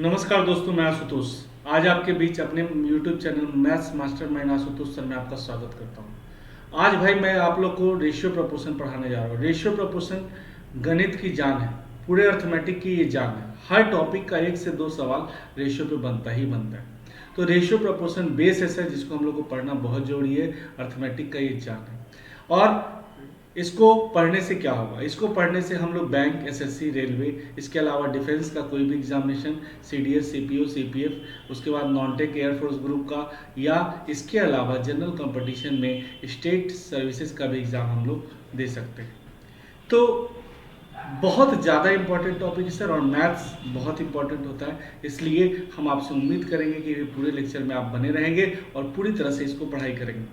नमस्कार दोस्तों, मैं आशुतोष आज आपके बीच अपने YouTube channel maths mastermind Ashutosh sir में आपका स्वागत करता हूं। आज भाई मैं आप लोग को रेशियो प्रोपोर्शन पढ़ाने जा रहा हूं। रेशियो प्रोपोर्शन गणित की जान है, पूरे अर्थमेटिक की ये जान है। हर टॉपिक का 1 से 2 सवाल रेशियो पे बनता ही बनता है। तो रेशियो प्रोपोर्शन बेस ऐसा है जिसको हम लोग को पढ़ना बहुत जरूरी है। अर्थमेटिक का ये जान है। और इसको पढ़ने से क्या होगा? इसको पढ़ने से हम लोग बैंक, एसएससी, रेलवे, इसके अलावा डिफेंस का कोई भी एग्जामिनेशन, सीडीएस, सीपीओ, सीपीएफ, उसके बाद नॉन टेक एयरफोर्स ग्रुप का, या इसके अलावा जनरल कंपटीशन में स्टेट सर्विसेज का भी एग्जाम हम लोग दे सकते हैं। तो बहुत ज़्यादा इंपॉर्टेंट टॉपिक है सर, और मैथ्स बहुत इंपॉर्टेंट होता है। इसलिए हम आपसे उम्मीद करेंगे कि पूरे लेक्चर में आप बने रहेंगे और पूरी तरह से इसको पढ़ाई करेंगे।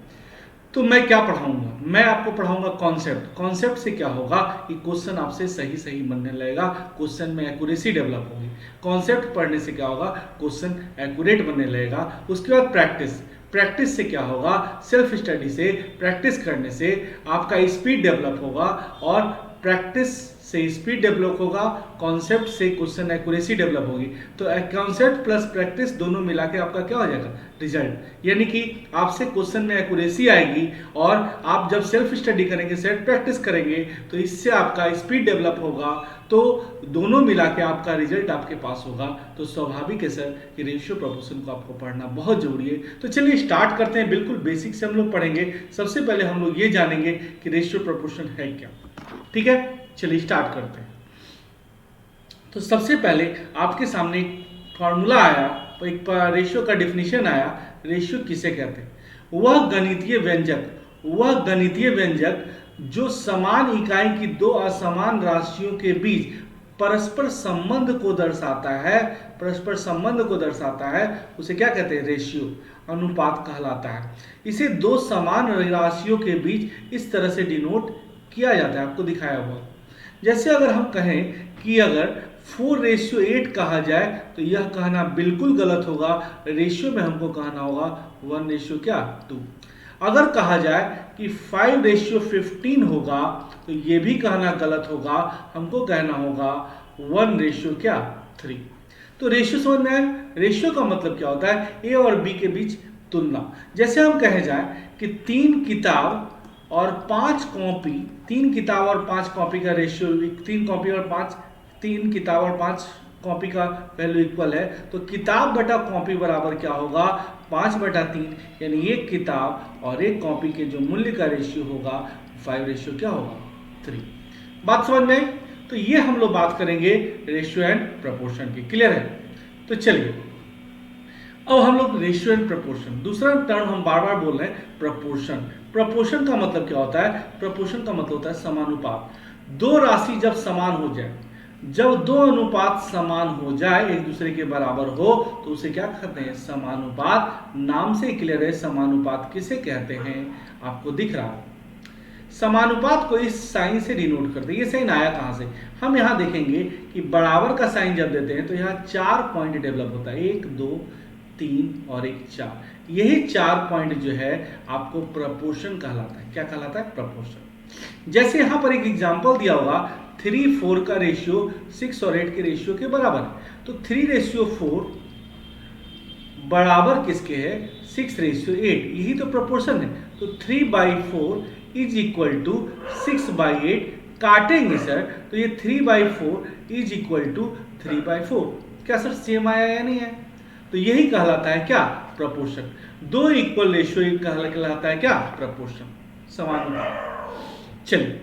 तो मैं क्या पढ़ाऊंगा? मैं आपको पढ़ाऊंगा कॉन्सेप्ट। कॉन्सेप्ट से क्या होगा कि क्वेश्चन आपसे सही सही बनने लगेगा, क्वेश्चन में एक्यूरेसी डेवलप होगी। कॉन्सेप्ट पढ़ने से क्या होगा? क्वेश्चन एक्यूरेट बनने लगेगा। उसके बाद प्रैक्टिस। प्रैक्टिस से क्या होगा? सेल्फ स्टडी से, प्रैक्टिस करने से आपका स्पीड डेवलप होगा, और प्रैक्टिस से स्पीड डेवलप होगा, कॉन्सेप्ट से क्वेश्चन एक्यूरेसी डेवलप होगी। तो कॉन्सेप्ट प्लस प्रैक्टिस दोनों मिला के आपका क्या हो जाएगा? रिजल्ट। यानी कि आपसे क्वेश्चन में एक्यूरेसी आएगी, और आप जब सेल्फ स्टडी करेंगे, सेल्फ प्रैक्टिस करेंगे, तो इससे आपका स्पीड डेवलप होगा। तो दोनों मिला के आपका रिजल्ट आपके पास होगा। तो स्वाभाविक है सर कि रेशियो प्रोपोर्शन को आपको पढ़ना बहुत जरूरी है। तो चलिए स्टार्ट करते हैं। बिल्कुल बेसिक से हम लोग पढ़ेंगे। सबसे पहले हम लोग ये जानेंगे कि रेशियो प्रोपोर्शन है क्या। ठीक है, चलिए स्टार्ट करते हैं। तो सबसे पहले आपके सामने एक फॉर्मूला आया, एक रेशियो का डिफिनीशन आया। रेशियो किसे कहते हैं? वह गणितीय व्यंजक जो समान इकाई की दो असमान राशियों के बीच परस्पर संबंध को दर्शाता है, परस्पर संबंध को दर्शाता है, उसे क्या कहते हैं? रेशियो, अनुपात कहलाता है। इसे दो समान राशियों के बीच इस तरह से डिनोट किया जाता है, आपको दिखाया हुआ। जैसे अगर हम कहें कि अगर 4:8 कहा जाए, तो यह कहना बिल्कुल गलत होगा। रेशियो में हमको कहना होगा 1:2। अगर कहा जाए कि 5:15 होगा, तो यह भी कहना गलत होगा। हमको कहना होगा 1:3। तो रेशियो समझ में आया? रेशियो का मतलब क्या होता है? ए और बी के बीच तुलना। जैसे हम कहे जाए कि 3 किताब और 5 कॉपी, 3 किताब और 5 कॉपी का रेशियो, 3 किताब और 5 कॉपी का वैल्यू इक्वल है, तो किताब बटा कॉपी बराबर क्या होगा? 5/3। यानी एक किताब और एक कॉपी के जो मूल्य का रेशियो होगा 5 क्या होगा? 3। बात समझ में आई? तो ये हम लोग बात करेंगे रेशियो एंड प्रपोर्शन की। क्लियर है? तो चलिए अब हम लोग रेशियो एंड प्रपोर्शन, दूसरा टर्म हम बार बार बोल रहे हैं, प्रपोर्शन। प्रपोर्शन का मतलब क्या होता है? प्रपोर्शन का मतलब होता है समानुपात। दो राशि जब समान हो जाए, जब दो अनुपात समान हो जाए, एक दूसरे के बराबर हो, तो उसे क्या कहते हैं? समानुपात। नाम से क्लियर है, समानुपात किसे कहते हैं? आपको दिख रहा है। समानुपात को इस साइन से डिनोट करते हैं। ये साइन आया कहां से? हम यहां देखेंगे कि बराबर का साइन जब देते हैं तो यहां 4 पॉइंट डेवलप होता है, 1, 2, 3 और 1, 4। यही 4 पॉइंट जो है आपको प्रपोर्शन कहलाता है। क्या कहलाता है? प्रपोर्शन। जैसे यहां पर एक एग्जांपल दिया होगा, 3:4 का रेशियो 6 और 8 के रेशियो के बराबर है। तो 3:4 बराबर किसके है? 6:8। यही तो प्रपोर्शन है। तो 3/4 इज इक्वल टू 6/8। काटेंगे सर, तो ये 3/4 इज इक्वल टू 3/4। क्या सर सेम आया या नहीं है? तो यही कहलाता है क्या? प्रपोर्शन। दो इक्वल रेशियो कहलाता है क्या? प्रपोर्शन, समानुपात। चलिए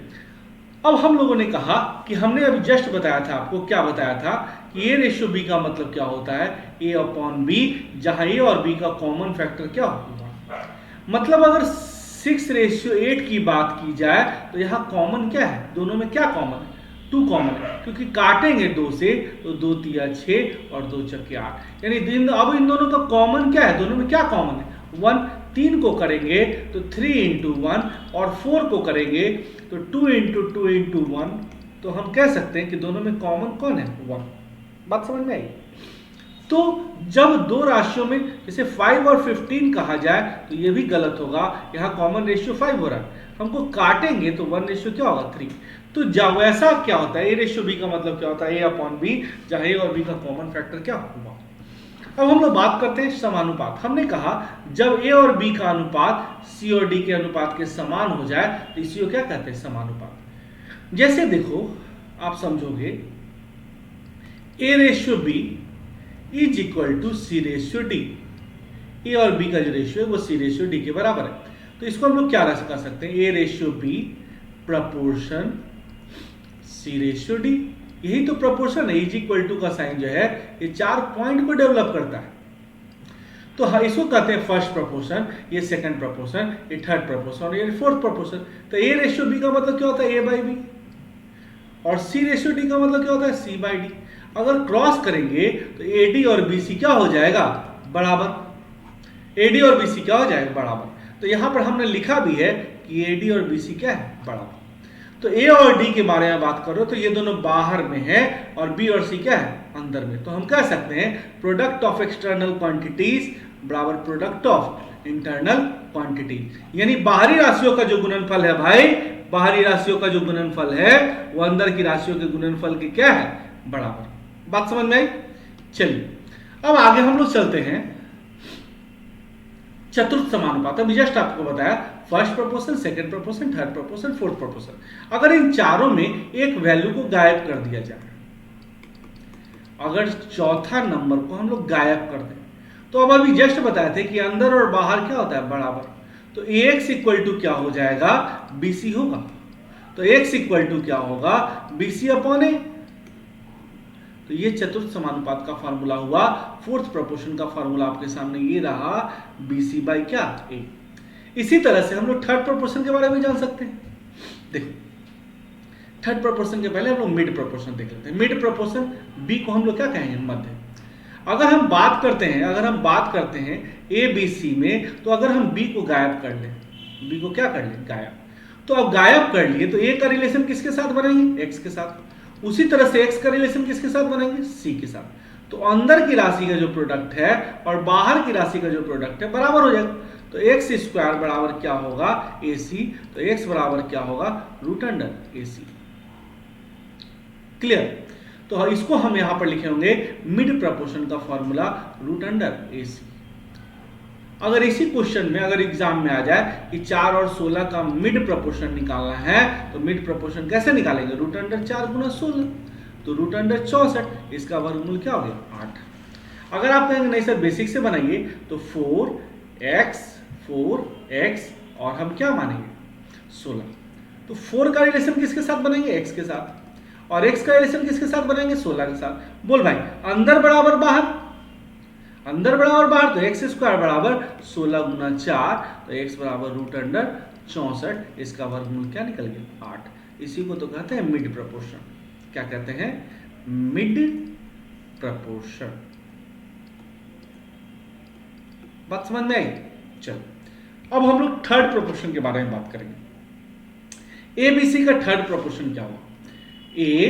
अब हम लोगों ने कहा कि हमने अभी जस्ट बताया था आपको, क्या बताया था कि ए रेशियो बी का मतलब क्या होता है? A/B, जहां ए और बी का कॉमन फैक्टर क्या होगा? मतलब अगर 6:8 की बात की जाए, तो यहां कॉमन क्या है? दोनों में क्या कॉमन है? 2 कॉमन है, क्योंकि काटेंगे 2 से, तो 2 तिया 6 और 2 चक्के 8। यानी अब इन दोनों का कॉमन क्या है? दोनों में क्या कॉमन है? 1। 3 को करेंगे तो 3 × 1, और 4 को करेंगे तो 2 × 2 × 1। तो हम कह सकते हैं कि दोनों में कॉमन कौन है? 1। बात समझ में आई? तो जब दो राशियों में जैसे 5 और 15 कहा जाए, तो ये भी गलत होगा। यहाँ कॉमन रेशियो 5 हो रहा है, हमको काटेंगे तो 1 क्या होगा? 3। तो जब वैसा क्या होता है? A/B का मतलब क्या होता है? A/B, जहां A और B का कॉमन फैक्टर क्या होगा? अब हम लोग बात करते हैं समानुपात। हमने कहा जब ए और बी का अनुपात सी और डी के अनुपात के समान हो जाए तो इसी को क्या कहते हैं, समानुपात। जैसे देखो आप समझोगे A ratio B is equal to C ratio D. A और बी का जो रेशियो है वो सी रेशियो डी के बराबर है। तो इसको हम लोग क्या कर सकते हैं, A ratio B proportion C ratio D. यही तो प्रपोर्शन है, इज इक्वल टू का साइन जो है ये 4 पॉइंट को डेवलप करता है। तो हाँ, इसको कहते हैं फर्स्ट प्रपोर्शन, ये सेकंड प्रपोर्शन, ये थर्ड प्रपोर्शन और ये फोर्थ प्रपोर्शन। तो ए रेशियो बी का मतलब क्या होता है, ए बाई बी, और सी रेशियो डी का मतलब क्या होता है, सी बाई डी। अगर क्रॉस करेंगे तो ए डी और बी सी क्या हो जाएगा, बराबर। ए डी और बी सी क्या हो जाएगा, बराबर। तो यहां पर हमने लिखा भी है कि ए डी और बी सी क्या है, बराबर। तो ए और डी के बारे में बात करो तो ये दोनों बाहर में है और बी और सी क्या है, अंदर में। तो हम कह सकते हैं प्रोडक्ट ऑफ एक्सटर्नल क्वांटिटीज बराबर प्रोडक्ट ऑफ इंटरनल क्वांटिटी। यानी बाहरी राशियों का जो गुणनफल है भाई, बाहरी राशियों का जो गुणनफल है वो अंदर की राशियों के गुणनफल के क्या है, बराबर। बात समझ में आई। चलिए अब आगे हम लोग चलते हैं चतुर्थ समानुपात। अभी जस्ट आपको बताया first proportion, second proportion, third proportion, fourth proportion. अगर इन चारों में एक वैल्यू को गायब कर दिया जाए, अगर चौथा नंबर को हम लोग गायब कर दें, तो अब अभी जस्ट बताए थे कि अंदर और बाहर क्या होता है, बराबर। तो एक्स इक्वल टू क्या हो जाएगा, बीसी होगा। तो एक्स इक्वल टू क्या होगा, बीसी अपॉन ए। तो ये चतुर्थ समानुपात का फार्मूला हुआ। फोर्थ प्रोपोर्शन का फार्मूला आपके सामने ये रहा, बीसी बाई क्या, ए। इसी तरह से हम लोग थर्ड प्रोपोर्शन के बारे में जान सकते हैं। देखो थर्ड प्रोपोर्शन के पहले हम लोग मिड प्रोपोर्शन देख लेते हैं। मिड प्रोपोर्शन बी को हम लोग क्या कहेंगे, मध्य। अगर हम बात करते हैं ए बी सी में, तो अगर हम बी को गायब कर लें, बी को क्या कर लें, गायब। तो अब गायब कर लिए तो ए का रिलेशन किसके साथ बनाएंगे, एक्स के साथ। उसी तरह से एक्स का रिलेशन किसके साथ बनाएंगे, सी के साथ। तो अंदर की राशि का जो प्रोडक्ट है और बाहर की राशि का जो प्रोडक्ट है बराबर हो जाएगा। तो एक्स स्क्वायर बराबर क्या होगा, ए सी। तो एक्स बराबर क्या होगा, रूट अंडर ए सी। क्लियर। तो इसको हम यहां पर लिखे होंगे मिड प्रपोर्शन का फॉर्मूला, रूट अंडर ए सी। अगर इसी क्वेश्चन में अगर एग्जाम में आ जाए कि 4 और 16 का मिड प्रपोर्शन निकालना है, तो मिड प्रपोर्शन कैसे निकालेंगे, रूट अंडर 4 गुना 16, तो रूट अंडर 64, इसका वर्गमूल क्या हो गया, 8। अगर आप कहेंगे नहीं सर बेसिक से बनाइए, तो 4x और हम क्या मानेंगे, 16। तो 4 का रिलेशन किसके साथ बनाएंगे, x के साथ, और x का रिलेशन किसके साथ बनाएंगे, 16 के साथ। बोल भाई, अंदर बराबर बाहर, अंदर बराबर बाहर, तो एक्स स्क्वायर बराबर 16 गुना 4, तो एक्स बराबर रूट अंडर 64, इसका वर्गमूल क्या निकल गया, 8। इसी को तो कहते हैं मिड प्रपोर्शन। क्या कहते हैं, मिड प्रपोर्शन। बात समझ में आई। चलो अब हम लोग थर्ड प्रपोर्शन के बारे में बात करेंगे। ए बी सी का थर्ड प्रपोर्शन क्या हुआ, ए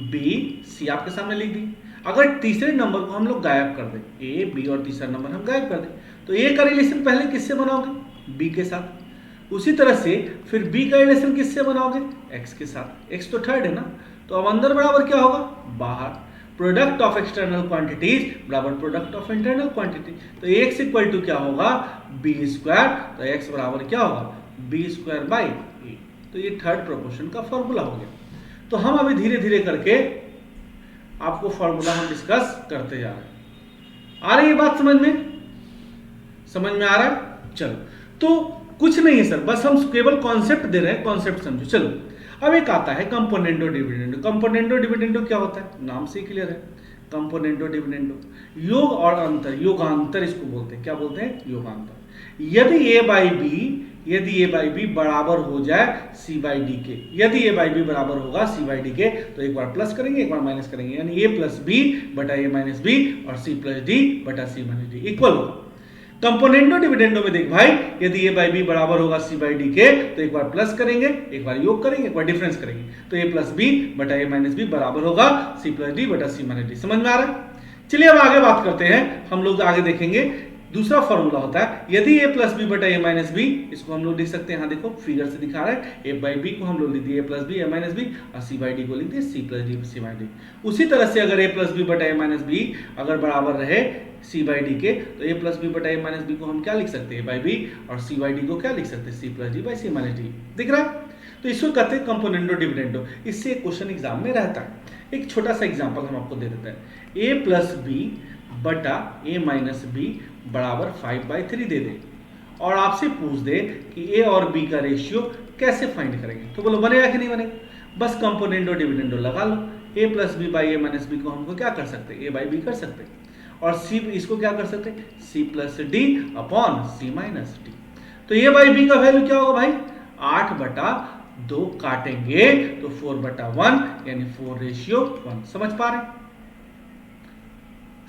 बी सी आपके सामने लिख दी। अगर तीसरे नंबर को हम लोग गायब कर दें, ए बी और तीसरा नंबर हम गायब कर दें, तो ए का रिलेशन पहले किससे बनाओगे, बी के साथ। उसी तरह से फिर बी का रिलेशन किससे बनाओगे, एक्स के साथ। एक्स तो थर्ड है ना, तो अब अंदर बराबर क्या होगा, बाहर। प्रोडक्ट ऑफ एक्सटर्नल क्वांटिटीज बराबर प्रोडक्ट ऑफ इंटरनल क्वांटिटी। तो एक्स इक्वल टू क्या होगा, बी स्क्वायर। तो एक्स बराबर क्या होगा, बी स्क्वायर बाई ए। तो ये थर्ड प्रोपोर्शन का फॉर्मूला हो गया। तो हम अभी धीरे धीरे करके आपको फॉर्मूला हम डिस्कस करते जा रहे हैं। आ रही है बात समझ में आ रहा है। चलो तो कुछ नहीं है सर, बस हम केवल कॉन्सेप्ट दे रहे हैं, कॉन्सेप्ट समझो। चलो अब एक आता है कंपोनेंडो डिविडेंडो। कंपोनेंडो डिविडेंडो क्या होता है, नाम से ही क्लियर है। कंपोनेंडो डिविडेंडो, योग और अंतर, योगांतर इसको बोलते हैं। क्या बोलते हैं, योगांतर। यदि ए बाई बी बराबर हो जाए सी बाई डी के, यदि ए बाई बी बराबर होगा सी बाई डी के, तो एक बार प्लस करेंगे, एक बार माइनस करेंगे, यानी ए प्लस बी बटा ए माइनस बी और सी प्लस डी बटा सी माइनस डी इक्वल होगा। कंपोनेंडो डिविडेंडो में देख भाई, यदि ए बाई बी बराबर होगा सी बाई डी के, तो एक बार प्लस करेंगे, एक बार योग करेंगे, एक बार डिफरेंस करेंगे, तो ए प्लस बी बटा ए माइनस बी बराबर होगा सी प्लस डी बटा सी माइनस डी। समझ में आ रहा है। चलिए अब आगे बात करते हैं। हम लोग आगे देखेंगे दूसरा फॉर्मूला होता है यदि a प्लस बी बटा a माइनस बी, इसको हम लोग लिख सकते हैं, यहाँ देखो फिगर से दिखा रहा है, a बाई बी को हम लोग लिख दिए a plus B a minus B और c बाई डी को लिख दिए c plus D C by D. उसी तरह से अगर a प्लस बी बटा a माइनस बी अगर बराबर रहे c बाई डी के, तो a प्लस बी बटा a माइनस बी को हम क्या लिख सकते हैं, a बाई बी, और c बाई डी को क्या लिख सकते हैं, c plus D by C minus D. दिख रहा है? तो इसको कहते हैं कंपोनेंडो डिविडेंडो। इससे एक क्वेश्चन एग्जाम में रहता है। एक छोटा सा एग्जांपल हम आपको दे देते हैं, a प्लस बी बटा a माइनस बी बराबर 5/3 दे दे और आपसे पूछ दे कि a और b का रेशियो कैसे फाइंड करेंगे, तो बोलो बनेगा कि नहीं बनेगा? बस कंपोनेंडो डिविडेंडो लगा लो। a plus B by a minus B को हमको क्या कर सकते हैं, a बाई बी कर सकते हैं, और c इसको क्या कर सकते हैं, c plus D upon c minus D. तो a बाई बी का वैल्यू क्या होगा भाई, 8/2 काटेंगे तो 4/1 यानी 4:1। समझ पा रहे?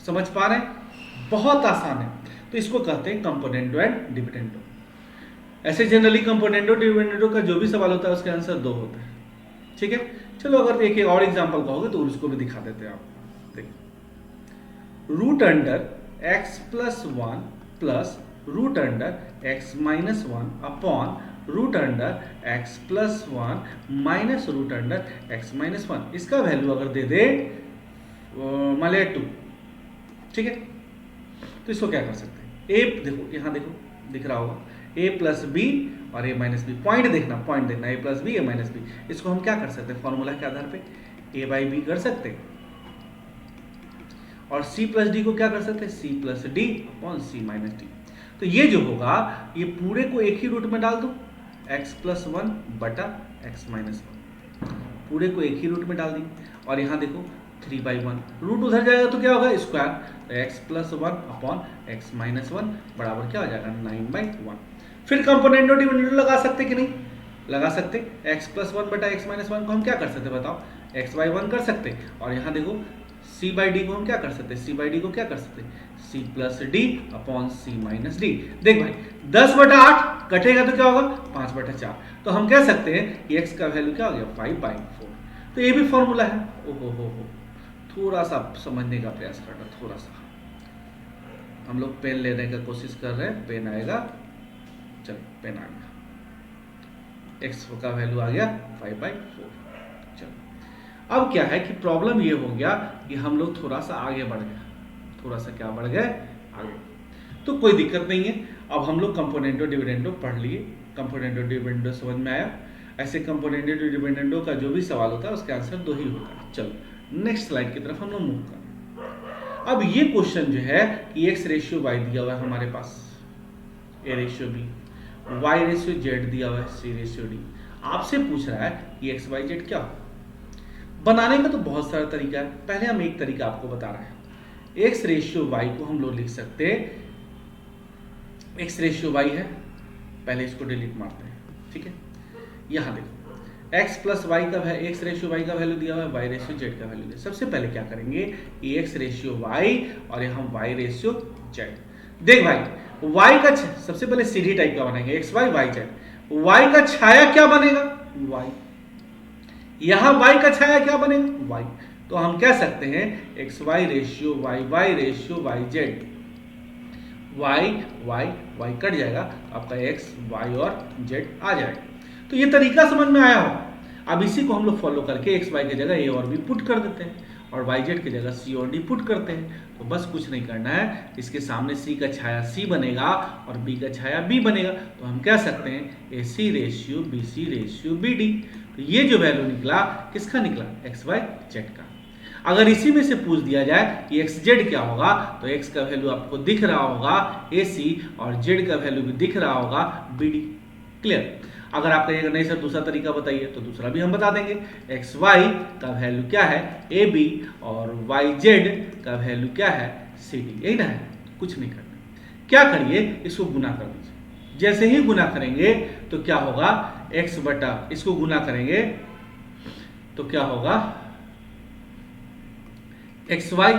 समझ पा रहे? बहुत आसान है। तो इसको कहते हैं कंपोनेंडो एंड डिविडेंडो। ऐसे जनरली कंपोनेंडो डिविडेंडो का जो भी सवाल होता है उसके आंसर 2 होते हैं। ठीक है, चलो अगर एक और एग्जांपल कहोगे तो उसको भी दिखा देते हैं आप। देखिए, root under x plus 1 plus root under x minus 1 upon root under x plus 1 minus root under x minus 1, इसका वैल्यू अगर दे दे मान लिया 2। ठीक है, तो इसको क्या कर सकते हैं, a देखो यहाँ देखो दिख रहा होगा, a प्लस बी और a माइनस बी। पॉइंट देखना a plus B a minus B, इसको हम क्या कर सकते हैं, फॉर्मूला के आधार पे a बाई बी कर सकते हैं, और c प्लस डी को क्या कर सकते हैं, c plus D upon c minus D. तो ये जो होगा ये पूरे को एक ही रूट में डाल दो, x प्लस 1 बटा x माइनस 1, पूरे को एक ही रूट में डाल दी, और यहाँ देखो 3/1 रूट उधर जाएगा तो क्या होगा, स्क्वायर, तो x plus 1 upon x minus 1 बराबर क्या हो जाएगा, 9/1। फिर कंपोनेंडो डिविडेंडो लगा सकते कि नहीं लगा सकते, x प्लस 1 बटा x माइनस 1 को हम क्या कर सकते बताओ, x बाई 1 कर सकते, और यहाँ देखो c बाई डी को हम क्या कर सकते, c बाई डी को क्या कर सकते, c plus D upon c minus D. देख भाई 10/8 कटेगा तो क्या होगा, 5/4। तो हम कह सकते हैं कि x का वैल्यू क्या हो गया, 5/4। तो ये भी फॉर्मूला है। ओहो हो, थोड़ा सा समझने का प्रयास करना, थोड़ा सा हम लोग पेन लेने का कोशिश कर रहे हैं, पेन आएगा, चलो पेन आ गया, x का वैल्यू आ गया 5/4। चलो अब क्या है कि प्रॉब्लम ये हो गया कि हम लोग थोड़ा सा आगे बढ़ गए, थोड़ा सा क्या बढ़ गए आगे, तो कोई दिक्कत नहीं है। अब हम लोग कंपोनेंडो डिविडेंडो पढ़ लिए, कंपोनेंडो डिविडेंडो समझ में आया। ऐसे कंपोनेंडो डिविडेंडो का जो भी सवाल होता है उसका आंसर 2 ही होता है। चलो नेक्स्ट स्लाइड की तरफ हम लोग मूव करें। अब ये क्वेश्चन जो है कि x रेशियो y दिया हुआ है हमारे पास, a ratio b, y ratio z दिया हुआ है, c रेशियो d। आपसे पूछ रहा है कि x y z क्या हो। बनाने का तो बहुत सारा तरीका है, पहले हम एक तरीका आपको बता रहे हैं। x रेशियो y को हम लोग लिख सकते हैं, x रेशियो y है, पहले इसको डिलीट मारते हैं। ठीक है, यहाँ देखो x प्लस वाई का है, x रेशियो y का वैल्यू दिया हुआ है, y रेशियो z का वैल्यू दिया। सबसे पहले क्या करेंगे, x रेशियो y और यहाँ y रेशियो z। देख भाई y का सबसे पहले सीधी टाइप का बनाएंगे, x y y z। y का छाया क्या बनेगा, y, यहाँ y का छाया क्या बनेगा, y। तो हम कह सकते हैं X Y ratio y ratio y z, y cut जाएगा, आपका x y और z आ जाएगा। तो ये तरीका समझ में आया हो। अब इसी को हम लोग फॉलो करके x y की जगह a और b पुट कर देते हैं, और y z की जगह c और d पुट करते हैं। तो बस कुछ नहीं करना है, इसके सामने c का छाया c बनेगा और b का छाया b बनेगा। तो हम कह सकते हैं A C ratio B C ratio B D. तो ये जो वैल्यू निकला किसका निकला, एक्स वाई जेड का। अगर इसी में से पूछ दिया जाए कि एक्स जेड क्या होगा, तो एक्स का वैल्यू आपको दिख रहा होगा ए सी, और जेड का वैल्यू भी दिख रहा होगा बी डी। क्लियर। अगर आप कहिएगा नहीं सर दूसरा तरीका बताइए, तो दूसरा भी हम बता देंगे। एक्स वाई का वैल्यू क्या है, ए बी, और वाई जेड का वैल्यू क्या है, सी डी। यही ना है, कुछ नहीं करना। क्या करिए, इसको गुना कर दीजिए। जैसे ही गुना करेंगे तो क्या होगा, x बटा, इसको गुना करेंगे तो क्या होगा, X Y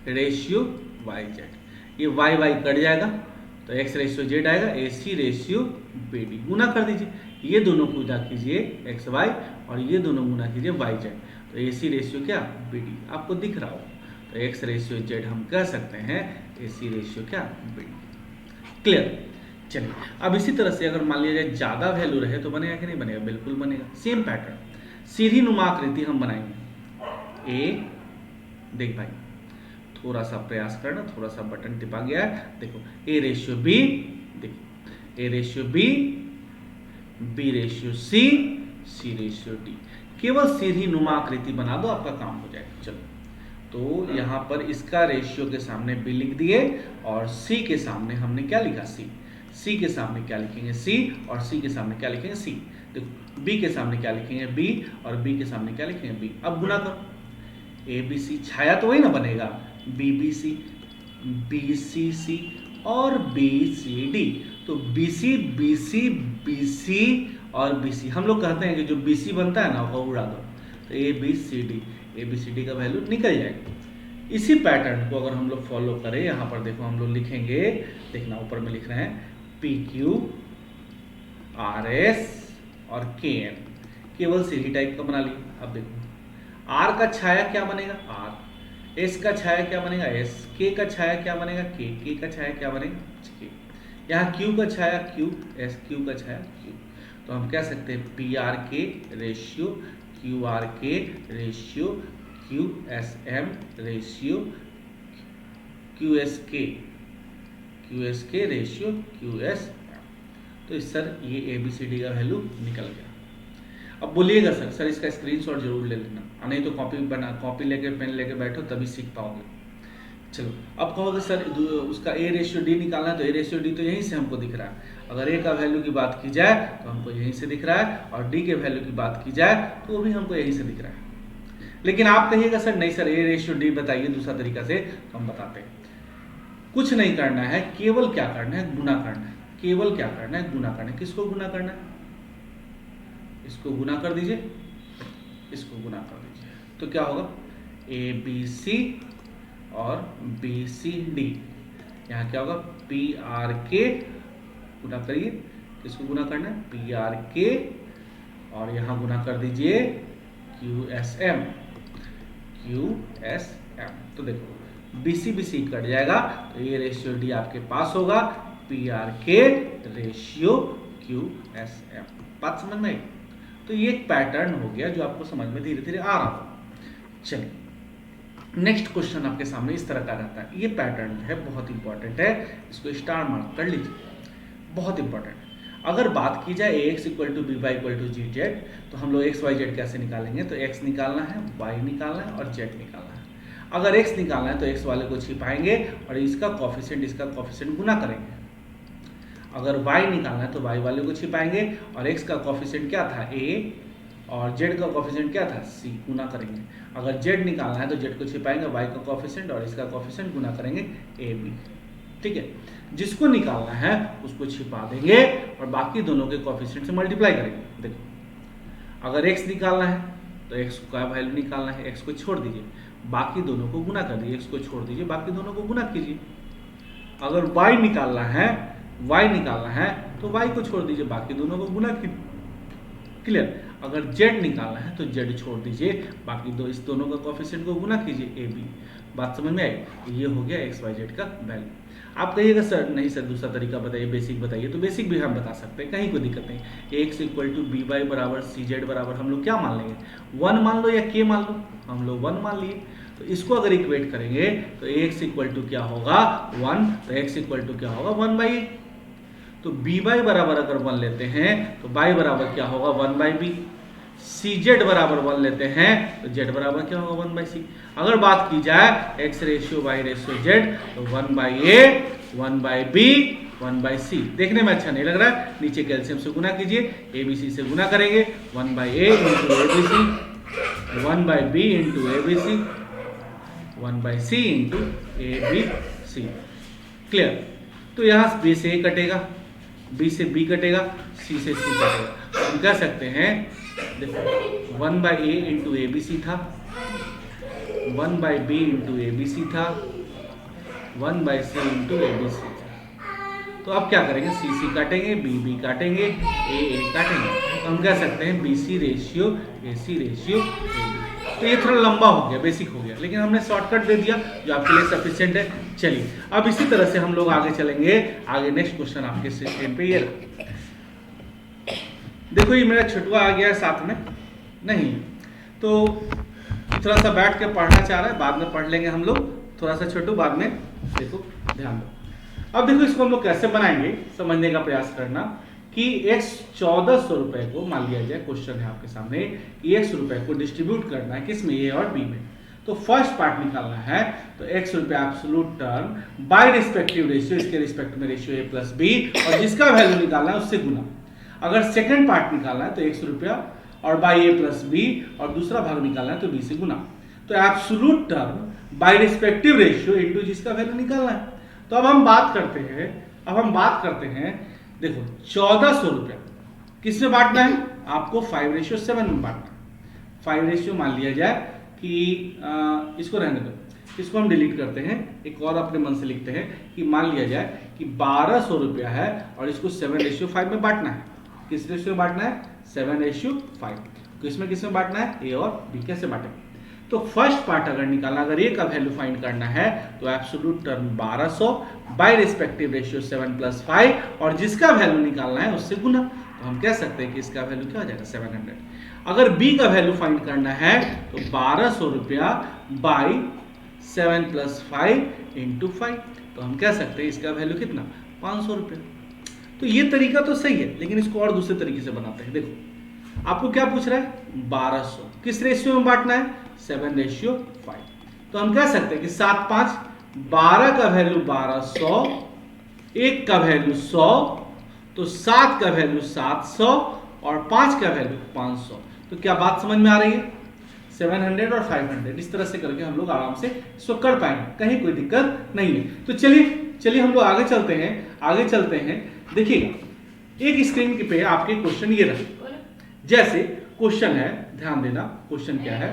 ratio Y Z. ये वाई वाई कट जाएगा तो x रेशियो जेड आएगा, A C ratio B D. गुना कर दीजिए, ये दोनों गुना कीजिए एक्स वाई, और ये दोनों गुना कीजिए वाई जेड। तो ए सी रेशियो क्या, बी डी आपको दिख रहा हो। तो एक्स रेशियो जेड हम कह सकते हैं AC रेशियो क्या बी। क्लियर। चलिए अब इसी तरह से अगर मान लिया जाए ज़्यादा वैल्यू रहे तो बनेगा कि नहीं बनेगा, बिल्कुल बनेगा। सेम पैटर्न सीधी नुमा आकृति हम बनाएंगे। ए देख भाई थोड़ा सा प्रयास करना, थोड़ा सा बटन टिपा गया है, देखो A रेशियो बी, देखो A ratio B ratio C ratio D. केवल सीधी नुमा आकृति बना दो, आपका काम हो जाएगा। चलो तो यहाँ पर इसका रेशियो के सामने बी लिख दिए और सी के सामने हमने क्या लिखा सी के सामने क्या लिखेंगे सी, और सी के सामने क्या लिखेंगे सी। देखो बी के सामने क्या लिखेंगे बी, और बी के सामने क्या लिखेंगे बी। अब गुना करो, ए बी सी छाया तो वही ना बनेगा, बी बी सी और बी सी डी। तो बी सी और बी सी, हम लोग कहते हैं कि जो बी सी बनता है ना वो उड़ा दो, तो ए बी सी डी का वैल्यु निकल जाएगा। इसी पैटर्न को अगर हम लोग फॉलो करें, यहाँ पर देखो हम लोग लिखेंगे, देखना ऊपर में लिख रहे हैं पी क्यू आर एस और के एन, केवल सीधी टाइप का बना लिया। अब देखो आर का छाया क्या बनेगा आर, एस का छाया क्या बनेगा एस, के का छाया क्या बनेगा के का छाया क्या बनेगा के, यहाँ क्यू का छाया क्यू, एस क्यू का छाया क्यू। तो हम कह सकते हैं पी आर के रेशियो क्यू आर के ratio Q S M ratio Q S के रेशियो क्यू एस एम। तो इस सर ये ए बी सी डी का वैल्यू निकल गया। अब बोलिएगा सर इसका स्क्रीनशॉट जरूर ले लेना, नहीं तो कॉपी लेके पेन लेके बैठो तभी सीख पाओगे। चलो अब कहोगे सर उसका ए रेशियो डी निकालना है, तो ए रेशियो डी तो यहीं से हमको दिख रहा है। अगर ए का वैल्यू की बात की जाए तो हमको यहीं से दिख रहा है, और डी के वैल्यू की बात की जाए तो वो भी हमको यहीं से दिख रहा है। लेकिन आप कहिएगा सर नहीं सर ए रेशियो डी बताइए दूसरा तरीका से, तो हम बताते हैं। कुछ नहीं करना है, केवल क्या करना है गुना करना है, केवल क्या करना है गुना करना है। किसको गुना करना है, इसको गुना कर दीजिए, इसको गुना कर दीजिए, तो क्या होगा ए बी सी और बी सी डी। यहाँ क्या होगा पी आर के, गुना करिए, किसको गुना करना है पी आर के, और यहाँ गुना कर दीजिए क्यू एस एम। तो देखो बी सी कट जाएगा, तो ये रेशियो डी आपके पास होगा पी आर के रेशियो क्यू एस एम। बात समझ में आई? तो ये एक पैटर्न हो गया जो आपको समझ में धीरे धीरे आ रहा हो। चलिए नेक्स्ट क्वेश्चन आपके सामने इस तरह का रहता है। ये पैटर्न है बहुत इंपॉर्टेंट है, इसको स्टार मार्क कर लीजिए, बहुत इंपॉर्टेंट है। अगर बात की जाए ax equal to B Y equal to G Z, तो हम लोग एक्स वाई जेड कैसे निकालेंगे, तो x निकालना है, y निकालना है और z निकालना है। अगर x निकालना है तो x वाले को छिपाएंगे और इसका कॉफिशिएंट गुना करेंगे। अगर y निकालना है तो y वाले को छिपाएंगे और x का कॉफिशिएंट क्या था a और z का कॉफिशिएंट क्या था c, गुना करेंगे। अगर z निकालना है तो z को छिपाएंगे, y का कॉफिशिएंट और इसका कॉफिशिएंट गुना करेंगे a b। ठीक है, जिसको निकालना है उसको छिपा देंगे और बाकी दोनों के कॉफिशिएंट से मल्टीप्लाई करेंगे। देखो अगर x निकालना है तो x का वैल्यू निकालना है, x को छोड़ दीजिए, बाकी दोनों को गुना कर दीजिए, x को छोड़ दीजिए, बाकी दोनों को गुना कीजिए। अगर y निकालना है तो y को छोड़ दीजिए, बाकी दोनों को गुना कीजिए। क्लियर। अगर z निकालना है तो z छोड़ दीजिए, बाकी इस दोनों का कॉफिशिएंट को गुना कीजिए ab। बात समझ में आई? तो ये हो गया x y z का वैल्यू। आप कहिएगा सर नहीं सर दूसरा तरीका बताइए, बेसिक बताइए, तो बेसिक भी हम बता सकते हैं, कहीं कोई दिक्कत नहीं। x equal to B Y बराबर सी जेड बराबर हम लोग क्या मान लेंगे, 1 मान लो या k मान लो, हम लोग 1 मान लिए। तो इसको अगर इक्वेट करेंगे तो x इक्वल टू क्या होगा 1, तो x इक्वल टू क्या होगा 1/a। तो बी वाई बराबर अगर 1 लेते हैं तो y बराबर क्या होगा 1/b। सी जेड बराबर 1 लेते हैं तो z बराबर क्या होगा 1/c। अगर बात की जाए x ratio y ratio z, तो 1/a 1/b 1/c। देखने में अच्छा नहीं लग रहा है, नीचे कैल्शियम से गुना कीजिए, abc से गुना करेंगे, 1/a into abc, 1/b into abc, 1/c into abc। Clear. तो यहाँ b से a कटेगा, b से b कटेगा, c से c कटेगा। हम कह सकते हैं देखो 1/a इंटू abc था, 1/b इंटू abc था, 1/c इंटू abc था। तो अब क्या करेंगे, सी सी काटेंगे, बी बी काटेंगे, ए काटेंगे, तो हम कह सकते हैं B C ratio A C ratio A. तो ये थोड़ा लंबा हो गया, बेसिक हो गया, लेकिन हमने शॉर्टकट दे दिया जो आपके लिए सफिशिएंट है। चलिए अब इसी तरह से हम लोग आगे चलेंगे। आगे नेक्स्ट क्वेश्चन आपके स्क्रीन पे ये रहा। देखो ये मेरा छुटवा आ गया है साथ में, नहीं तो थोड़ा सा बैठ के पढ़ना चाह रहा है, बाद में पढ़ लेंगे हम लोग, थोड़ा सा छोटू बाद में, देखो ध्यान दो। अब देखो इसको हम लोग कैसे बनाएंगे, समझने का प्रयास करना कि x 1400 रुपए को मान लिया जाए, क्वेश्चन है आपके सामने कि x रुपए को डिस्ट्रीब्यूट करना है किसमें, ए और बी में। तो फर्स्ट पार्ट निकालना है, तो x रुपए absolute term by respective ratio, इसके रिस्पेक्ट में रेशियो a प्लस बी, और जिसका वैल्यू निकालना है उससे गुना। अगर सेकंड पार्ट निकालना है तो x रुपया और बाय ए प्लस बी, और दूसरा भाग निकालना है तो b से गुना। तो absolute term by respective ratio into जिसका वैल्यू निकालना है। तो अब हम बात करते हैं, देखो 1400 रुपया किस में बांटना है, आपको 5:7 में बांटना है। 5 रेशियो मान लिया जाए कि इसको रहने दो, इसको हम डिलीट करते हैं, एक और अपने मन से लिखते हैं कि मान लिया जाए कि 1200 रुपया है और इसको 7:5 में बांटना है। किस रेशियो में बांटना है, 7:5। किसमें किसमें बांटना है, ए और बी। कैसे बांटेंगे, तो फर्स्ट पार्ट अगर निकालना, अगर ए का वैल्यू फाइंड करना है तो absolute term 1200 by respective ratio 7 + 5, और जिसका वैल्यू निकालना है उससे गुना। तो हम कह सकते हैं कि इसका वैल्यू क्या हो जाएगा, 700। अगर बी का वैल्यू फाइंड करना है तो 1200 रुपया बाय 7 + 5 × 5, तो हम कह सकते हैं इसका वैल्यू कितना, 500 रुपया। तो ये तरीका तो सही है, लेकिन इसको और दूसरे तरीके से बनाते हैं। देखो आपको क्या पूछ रहा है, 1200 किस रेशियो में बांटना है, 7:5। तो हम कह सकते हैं कि 7 × 5 12 का वैल्यू 1200, 1 का वैल्यू 100, तो 7 का वैल्यू 700 और 5 का वैल्यू 500। तो क्या बात समझ में आ रही है, 700 और 500 इस तरह से करके हम लोग आराम से इसको कर पाएंगे, कहीं कोई दिक्कत नहीं है। तो चलिए हम लोग आगे चलते हैं। देखिएगा एक स्क्रीन पे आपके क्वेश्चन ये रहे, जैसे क्वेश्चन है, ध्यान देना क्वेश्चन क्या है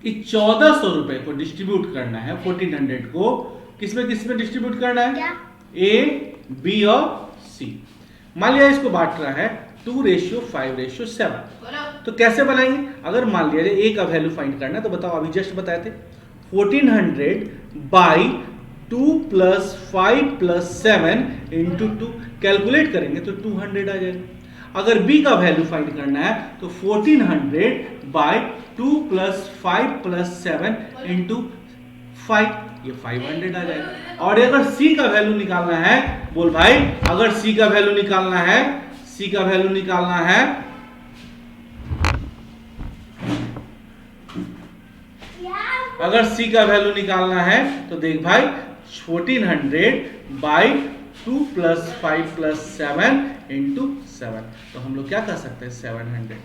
कि 1400 रुपए को डिस्ट्रीब्यूट करना है, 1400 को किसमें डिस्ट्रीब्यूट करना है, ए बी और सी। मान लिया इसको बांट रहा है 2:5:7। तो कैसे बनाएंगे, अगर मान लिया जाए ए का वैल्यू फाइंड करना है तो बताओ, अभी जस्ट बताए थे 1400 बाई 2 + 5 + 7 × 2 कैलकुलेट करेंगे तो 200 आ जाएगा। अगर b का वैल्यू फाइंड करना है तो 1400 बाय 2 + 5 + 7 × 5, ये 500 आ जाएगा। और अगर c का वैल्यू निकालना है, बोल भाई, अगर c का वैल्यू निकालना है, अगर c का वैल्यू निकालना है तो देख भाई 1400 बाई 2 + 5 + 7 × 7, तो हम लोग क्या कर सकते हैं, 700।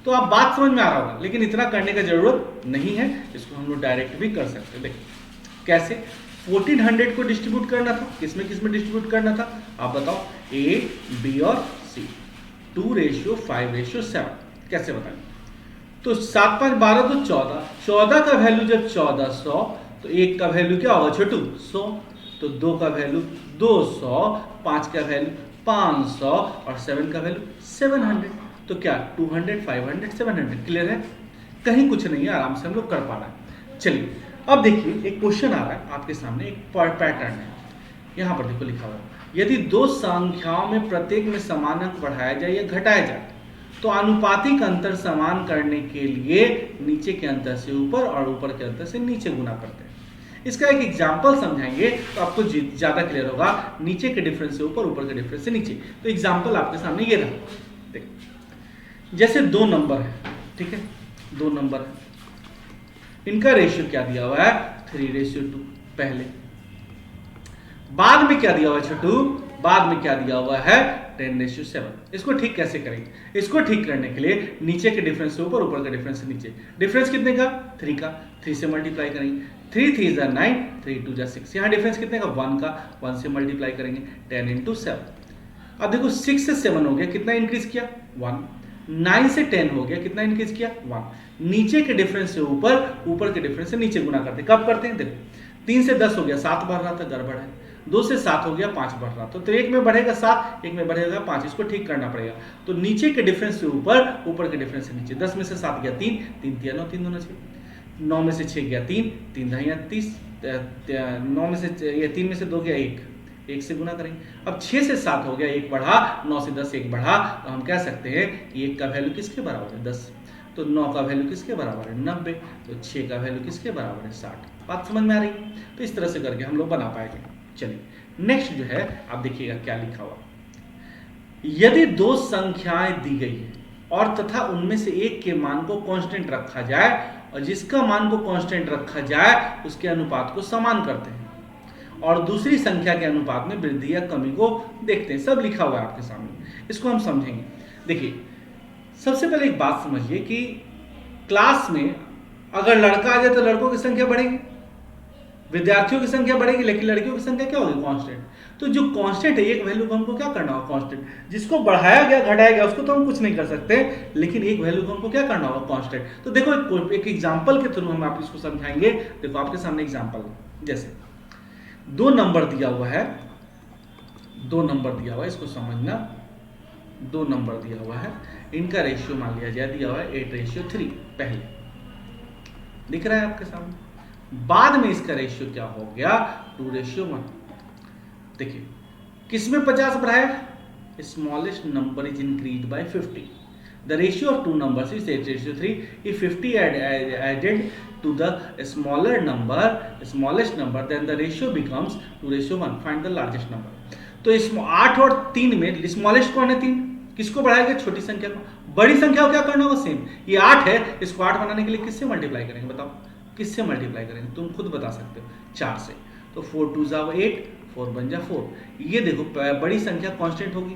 तो आप बात समझ में आ रहा होगा, लेकिन इतना करने का जरूरत नहीं है, इसको हम लोग डायरेक्ट भी कर सकते हैं। देखिए कैसे, 1400 को डिस्ट्रीब्यूट करना था, किसमें डिस्ट्रीब्यूट करना था, आप बताओ, ए बी और सी, 2:5:7। कैसे बताएं, तो 7 × 5 12, तो 14 का वैल्यू जब 1400, तो 1 का वैल्यू क्या होगा छोटू, 100, तो 2 का वैल्यू 200, 5 का वैल्यू 500 और 7 का वैल्यू 700। तो क्या 200 500 700 क्लियर है, कहीं कुछ नहीं है, आराम से हम लोग कर पा रहे हैं। चलिए अब देखिए एक क्वेश्चन आ रहा है आपके सामने, एक पैटर्न है, यहाँ पर देखो लिखा हुआ है, यदि दो संख्याओं में प्रत्येक में समान अंक बढ़ाया जाए या घटाया जाए तो आनुपातिक अंतर समान करने के लिए नीचे के अंतर से ऊपर और ऊपर के अंतर से नीचे गुना करते हैं। इसका एक एग्जाम्पल समझाएंगे तो आपको ज्यादा क्लियर होगा, नीचे के डिफरेंस से ऊपर, ऊपर के डिफरेंस से नीचे। तो एग्जाम्पल आपके सामने ये रहा, देख जैसे 2 नंबर है, ठीक है, 2 नंबर है, इनका रेशियो क्या दिया हुआ है, 3:2। पहले बाद में क्या दिया हुआ है छोटू, बाद में क्या दिया हुआ है, 10:7। इसको ठीक कैसे करेंगे, इसको ठीक करने के लिए नीचे के डिफरेंस से ऊपर, ऊपर के डिफरेंस से नीचे। डिफरेंस कितने का, 3 का, 3 से मल्टीप्लाई करेंगे, 3 3 = 9, 3 2 = 6। यहाँ डिफरेंस कितने का, 1 का, 1 से मल्टीप्लाई करेंगे, 10 × 7। अब देखो 6 से 7 हो गया, कितना इंक्रीज किया, 1। 9 से 10 हो गया, कितना इंक्रीज किया, 1। नीचे के डिफरेंस से ऊपर, ऊपर के डिफरेंस से नीचे गुना करते, कब करते हैं, देखो 3 से 10 हो गया, 7 बढ़ रहा था, गड़बड़ है। 2 से 7 हो गया 5 बढ़ रहा, तो एक में बढ़ेगा 7, एक में बढ़ेगा 5, इसको ठीक करना पड़ेगा। तो नीचे के डिफरेंस से ऊपर, ऊपर के डिफरेंस से नीचे। 10 में से 7 गया 3, 3 तिया 9, 3 दूना 6, 9 में से 6 गया 3, 3 दहिया 30, 9 में से ये 3 में से 2 गया 1, 1 से गुना करेंगे। अब 6 से 7 हो गया, 1 बढ़ा, 9 से 10 1 बढ़ा, तो हम कह सकते हैं कि 1 का वैल्यू किसके बराबर है 10, तो 9 का वैल्यू किसके बराबर है 90, तो 6 का वैल्यू किसके बराबर है 60। बात समझ में आ रही है? तो इस तरह से करके हम लोग बना पाएंगे। चलिए नेक्स्ट जो है आप देखिएगा क्या लिखा हुआ। यदि 2 संख्याएं दी गई है और तथा उनमें से एक के मान को कांस्टेंट रखा जाए और जिसका मान को कांस्टेंट रखा जाए उसके अनुपात को समान करते हैं और दूसरी संख्या के अनुपात में वृद्धि या कमी को देखते हैं। सब लिखा हुआ है आपके सामने, इसको हम समझेंगे। देखिए सबसे पहले एक बात समझिए कि क्लास में अगर लड़का आ जाए तो लड़कों की संख्या बढ़ेगी, विद्यार्थियों की संख्या बढ़ेगी, लेकिन लड़कियों की संख्या क्या होगी कांस्टेंट। तो जो कांस्टेंट है एक वैल्यू को हमको क्या करना होगा कांस्टेंट, जिसको बढ़ाया गया घटाया गया उसको तो हम कुछ नहीं कर सकते, लेकिन एक वैल्यू को हमको क्या करना होगा कांस्टेंट। तो देखो एक एग्जांपल के थ्रू हम आप इसको समझाएंगे। देखो आपके सामने एग्जांपल, जैसे 2 नंबर दिया हुआ है, 2 नंबर दिया हुआ है, इसको समझना। 2 नंबर दिया हुआ है, इनका रेशियो मान लिया जाए, दिया हुआ है 8:3, पहले दिख रहा है आपके सामने। बाद में इसका रेशियो क्या हो गया 2:1। देखिए किसमें 50 बढ़ाया, smallest number is increase by 50। The ratio of two numbers is 8:3. If 50 added to the smallest number, then the ratio becomes 2:1. Find the largest number. तो इसमें 8 और 3 में स्मॉलेस्ट कौन है 3, किसको बढ़ाएगा छोटी संख्या को, बड़ी संख्या को क्या करना होगा सेम। ये 8 है, इसको 8 बनाने के लिए किससे मल्टीप्लाई करेंगे बताओ, किससे मल्टीप्लाई करेंगे, तुम खुद बता सकते हो 4 से। तो 4 2 जा 8, 4 1 जा 4। ये देखो बड़ी संख्या कांस्टेंट होगी,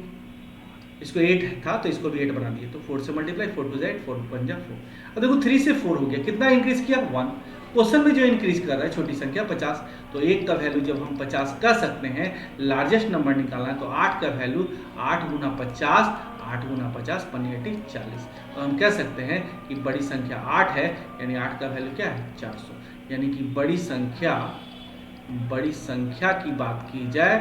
इसको 8 था तो इसको भी 8 बना दिए, तो 4 से मल्टीप्लाई, 4 2 जा 8, 4 1 जा 4। अब देखो 3 से 4 हो गया, कितना इंक्रीज किया 1। क्वेश्चन में जो इंक्रीज कर रहा है छोटी संख्या 50, तो 1 का वैल्यू जब हम 50 कर सकते हैं, लार्जेस्ट नंबर निकालना है, तो 8 का वैल्यू 8 गुना 50, 8 गुना 50 15 40। तो हम कह सकते हैं कि बड़ी संख्या 8 है, यानी 8 का वैल्यू क्या है 400। यानी कि बड़ी संख्या की बात की जाए,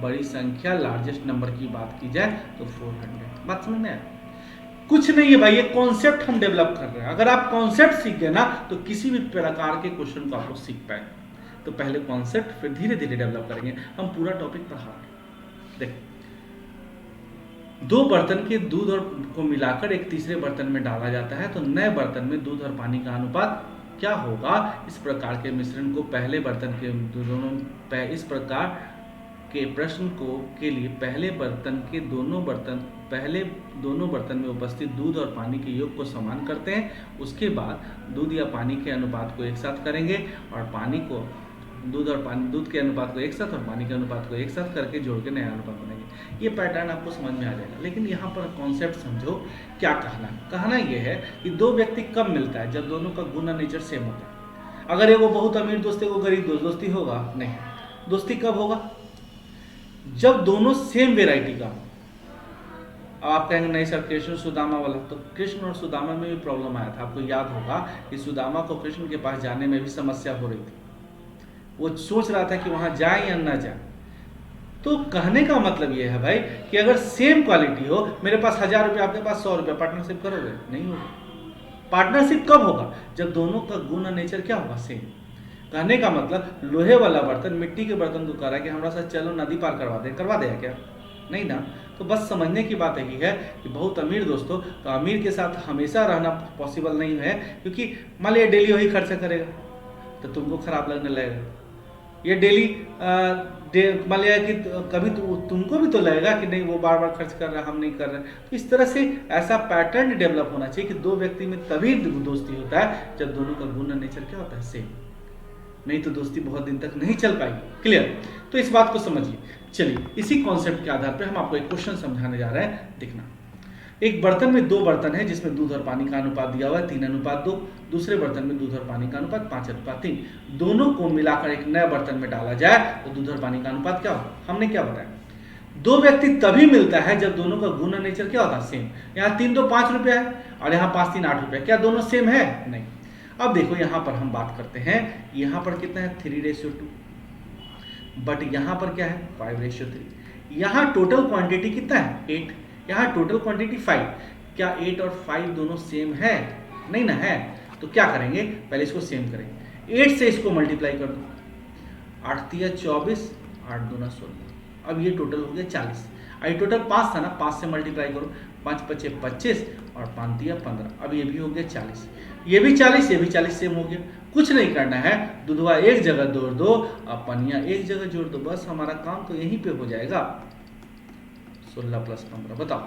बड़ी संख्या लार्जेस्ट नंबर की बात की जाए तो 400। बात समझ में आया? कुछ नहीं है भाई, ये कॉन्सेप्ट हम डेवलप कर रहे हैं। अगर आप कॉन्सेप्ट सीख गए ना तो किसी भी प्रकार के क्वेश्चन को आप लोग सीख पाए। तो पहले कॉन्सेप्ट, फिर धीरे धीरे डेवलप करेंगे। हम पूरा टॉपिक पढ़ा रहे हैं। देखो 2 बर्तन के दूध और को मिलाकर एक तीसरे बर्तन में डाला जाता है, तो नए बर्तन में दूध और पानी का अनुपात क्या होगा। इस प्रकार के मिश्रण को पहले बर्तन के दोनों, इस प्रकार के प्रश्न को के लिए पहले दोनों बर्तन में उपस्थित दूध और पानी के योग को समान करते हैं। उसके बाद दूध या पानी के अनुपात को एक साथ करेंगे और दूध के अनुपात को एक साथ और पानी के अनुपात को एक साथ करके जोड़ के नया अनुपात बनेंगे। ये पैटर्न आपको समझ में आ जाएगा। लेकिन यहाँ पर कॉन्सेप्ट समझो क्या कहना यह है कि 2 व्यक्ति कब मिलता है, जब दोनों का गुण और नेचर सेम होता है। अगर एगो बहुत अमीर दोस्त एगो गरीब दोस्त, दोस्ती होगा नहीं। दोस्ती कब होगा, जब दोनों सेम वेराइटी का। अब आप कहेंगे नहीं सर कृष्ण सुदामा वाला, तो कृष्ण और सुदामा में भी प्रॉब्लम आया था। आपको याद होगा कि सुदामा को कृष्ण के पास जाने में भी समस्या हो रही थी। वो सोच रहा था कि वहां जाए या ना जाए। तो कहने का मतलब ये है भाई कि अगर सेम क्वालिटी हो, मेरे पास 1000 रुपये, आपके पास 100 रुपये, पार्टनरशिप करोगे? नहीं होगा। पार्टनरशिप कब होगा, जब दोनों का गुण और नेचर क्या होगा सेम। कहने का मतलब लोहे वाला बर्तन मिट्टी के बर्तन को कह रहा है कि हमारा साथ चलो नदी पार करवा दे क्या? नहीं ना। तो बस समझने की बात यही है कि बहुत अमीर दोस्तों, तो अमीर के साथ हमेशा रहना पॉसिबल नहीं है, क्योंकि मान लिया डेली वही खर्चा करेगा तो तुमको खराब लगने लगेगा। ये डेली मान लिया कि कभी तो तुमको भी तो लगेगा कि नहीं वो बार बार खर्च कर रहा है, हम नहीं कर रहे। तो इस तरह से ऐसा पैटर्न डेवलप होना चाहिए कि 2 व्यक्ति में तभी दोस्ती होता है जब दोनों का गुण और नेचर क्या होता है सेम। नहीं तो दोस्ती बहुत दिन तक नहीं चल पाएगी। क्लियर? तो इस बात को समझिए। चलिए इसी कॉन्सेप्ट के आधार पर हम आपको एक क्वेश्चन समझाने जा रहे हैं। देखना, एक बर्तन में 2 बर्तन है जिसमें दूध और पानी का अनुपात दिया हुआ है 3:2। दूसरे बर्तन में दूध और पानी का अनुपात 5:3। दोनों को मिलाकर एक नए बर्तन में डाला जाए तो दूध और पानी का अनुपात क्या होगा। हमने क्या बताया, 2 व्यक्ति तभी मिलता है जब दोनों का गुण और नेचर क्या होता है सेम। यहाँ 3 2 5 रुपया है और यहाँ 5 3 8 रुपया, क्या दोनों सेम है? नहीं। अब देखो यहाँ पर हम बात करते हैं, यहाँ पर कितना है 3:2। बट यहाँ पर क्या है 5:3। यहाँ टोटल क्वांटिटी कितना है 8, यहाँ टोटल क्वांटिटी 5। क्या 8 और 5 दोनों सेम है? नहीं ना है। तो क्या करेंगे, पहले इसको सेम करेंगे। 8 से इसको मल्टीप्लाई कर दो, 8 तिया 24, 8 दूना 16। अब ये टोटल हो गया 40। ये टोटल 5 था ना, 5 से मल्टीप्लाई करो, 5 पचे 25 और 5 तिया 15। अब ये भी हो गया 40, ये भी 40, ये भी 40 सेम हो गया। कुछ नहीं करना है, दूधवा एक जगह जोड़ दो, अब पनिया एक जगह जोड़ दो, बस हमारा काम तो यहीं पे हो जाएगा। 16 + 15 बताओ,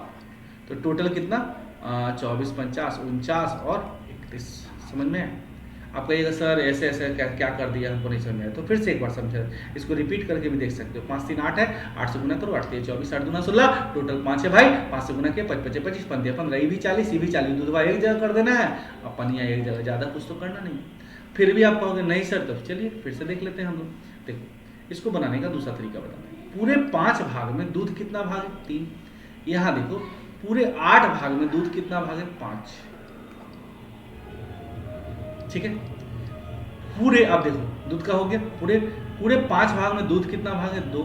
तो टोटल कितना 24, 50, 49 और 31। समझ में आया? आप कहिएगा सर ऐसे ऐसे क्या कर दिया, हमको नहीं समझ में आया। तो फिर से एक बार समझा, इसको रिपीट करके भी देख सकते हो। 5 3 8 है, 8 से गुना करो, 8 3 24, 8 दूना 16, टोटल 5 है भाई। 5 से गुना किया 5 5 25, 15 15, ये भी 40, ये भी 40। दूधवा एक जगह कर देना है, अब पनिया एक जगह, ज़्यादा कुछ तो करना नहीं। फिर भी आप कहोगे नहीं सर, तो चलिए फिर से देख लेते हैं हम लोग। देखो इसको बनाने का दूसरा तरीका बताना है। पूरे 5 भाग में दूध कितना भाग है 3। यहाँ देखो पूरे 8 भाग में दूध कितना भाग है 5। ठीक है, पूरे, अब देखो दूध का हो गया, पूरे 5 भाग में दूध कितना भाग है 2।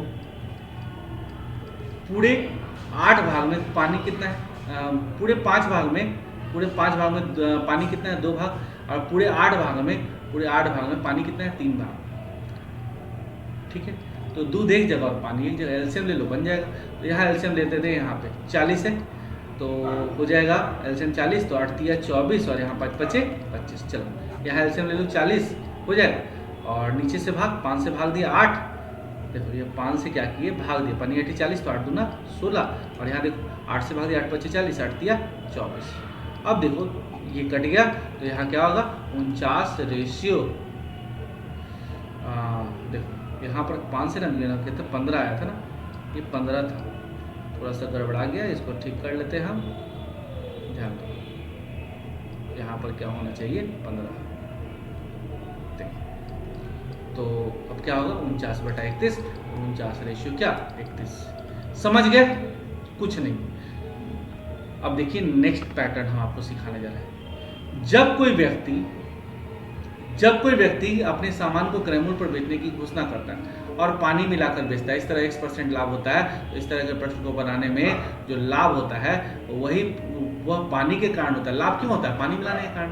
पूरे 8 भाग में पानी कितना है, पूरे 5 भाग में पानी कितना है 2 भाग, और पूरे 8 भाग में पानी कितना है 3 भाग। ठीक है, तो दूध एक जगह और पानी एक जगह, एलसीएम ले लो बन जाएगा। तो यहाँ एलसीएम लेते थे, यहाँ पे 40 है तो हो जाएगा एलसीएम 40, तो 8 तिया 24 और यहाँ 5 पचे 25। चलो यहाँ एलसीएम ले लो 40 हो जाएगा, और नीचे से भाग, 5 से भाग दिया 8। देखो ये 5 से क्या किए भाग दिया, पनी 8 40, तो 8 दूना 16, और यहाँ देखो 8 से भाग दिया 8 पचे 40, 8 तिया 24। अब देखो ये कट गया, तो यहाँ क्या होगा 49 देखो यहाँ पर 5 से रंग लेना कहते 15 आया था ना, ये 15 था, थोड़ा सा गड़बड़ा गया, इसको ठीक कर लेते हैं हम। ध्यान दो यहाँ पर क्या होना चाहिए 15। तो अब क्या होगा 49/31, 49 क्या 31। समझ गए? कुछ नहीं। अब देखिए नेक्स्ट पैटर्न हम आपको सिखाने जा रहे हैं। जब कोई व्यक्ति अपने सामान को क्रय मूल्य पर बेचने की घोषणा करता है और पानी मिलाकर बेचता है, इस तरह X% लाभ होता है। तो इस तरह के प्रश्न को बनाने में जो लाभ होता है वह पानी के कारण होता है। लाभ क्यों होता है? पानी मिलाने के कारण,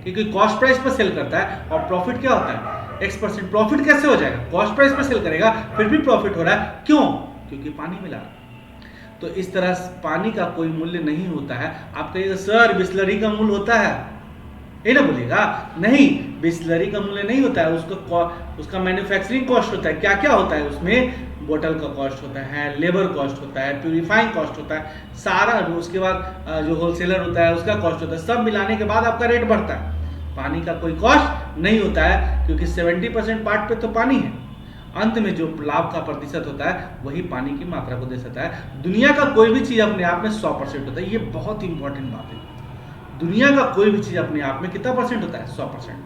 क्योंकि कॉस्ट प्राइस पर सेल करता है। और प्रॉफिट क्या होता है X%। प्रॉफिट कैसे हो जाएगा? कॉस्ट प्राइस पर सेल करेगा फिर भी प्रॉफिट हो रहा है, क्यों? क्योंकि पानी मिला रहा है। तो इस तरह पानी का कोई मूल्य नहीं होता है। आप कहिएगा सर बिस्लरी का मूल्य होता है, ये ना बोलिएगा। नहीं, बिस्लरी का मूल्य नहीं होता है, उसका मैन्युफैक्चरिंग कॉस्ट होता है। क्या क्या होता है उसमें? बोतल का कॉस्ट होता है, लेबर कॉस्ट होता है, प्यूरिफाइंग कॉस्ट होता है, सारा। उसके बाद जो होलसेलर होता है उसका कॉस्ट होता है। सब मिलाने के बाद आपका रेट बढ़ता है। पानी का कोई कॉस्ट नहीं होता है, क्योंकि 70% पार्ट पे तो पानी है। अंत में जो लाभ का प्रतिशत होता है वही पानी की मात्रा को दे सकता है। दुनिया का कोई भी चीज अपने आप में 100% होता है। ये बहुत इंपॉर्टेंट बात है। दुनिया का कोई भी चीज अपने आप में कितना परसेंट होता है? 100%।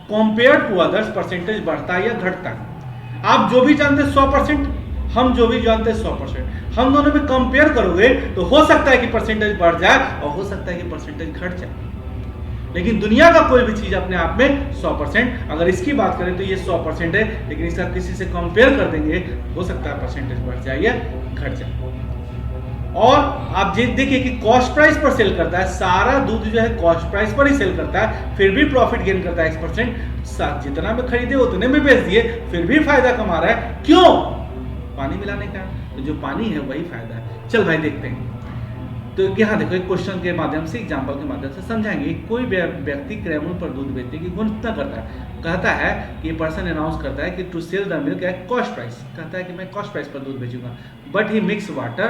कंपेयर टू अदर्स परसेंटेज बढ़ता है या घटता है? आप जो भी जानते हैं 100%, हम जो भी जानते हैं 100%। हम दोनों में कंपेयर करोगे तो हो सकता है कि परसेंटेज बढ़ जाए और हो सकता है कि परसेंटेज घट जाए। लेकिन दुनिया का कोई भी चीज अपने आप में 100%। अगर इसकी बात करें तो ये 100% है, लेकिन इसका किसी से कंपेयर कर देंगे, हो सकता है परसेंटेज बढ़ जाए या घट जाए। और आप देखिए कि कॉस्ट प्राइस पर सेल करता है, सारा दूध जो है कॉस्ट प्राइस पर ही सेल करता है, फिर भी प्रॉफिट गेन करता है X%। जितना में खरीदे उतने में बेच दिए, फिर भी फायदा कमा रहा है। क्यों? पानी मिलाने का। तो जो पानी है वही फायदा है। चल भाई देखते हैं। तो यहाँ देखो एक क्वेश्चन के माध्यम से, एग्जाम्पल के माध्यम से समझाएंगे। कोई व्यक्ति क्रय मूल्य पर दूध बेचने की घोषणा करता है। कहता है कि पर्सन अनाउंस करता है कि to sell the milk at cost price. कहता है कि मैं कॉस्ट प्राइस पर दूध बेचूंगा। But he mix water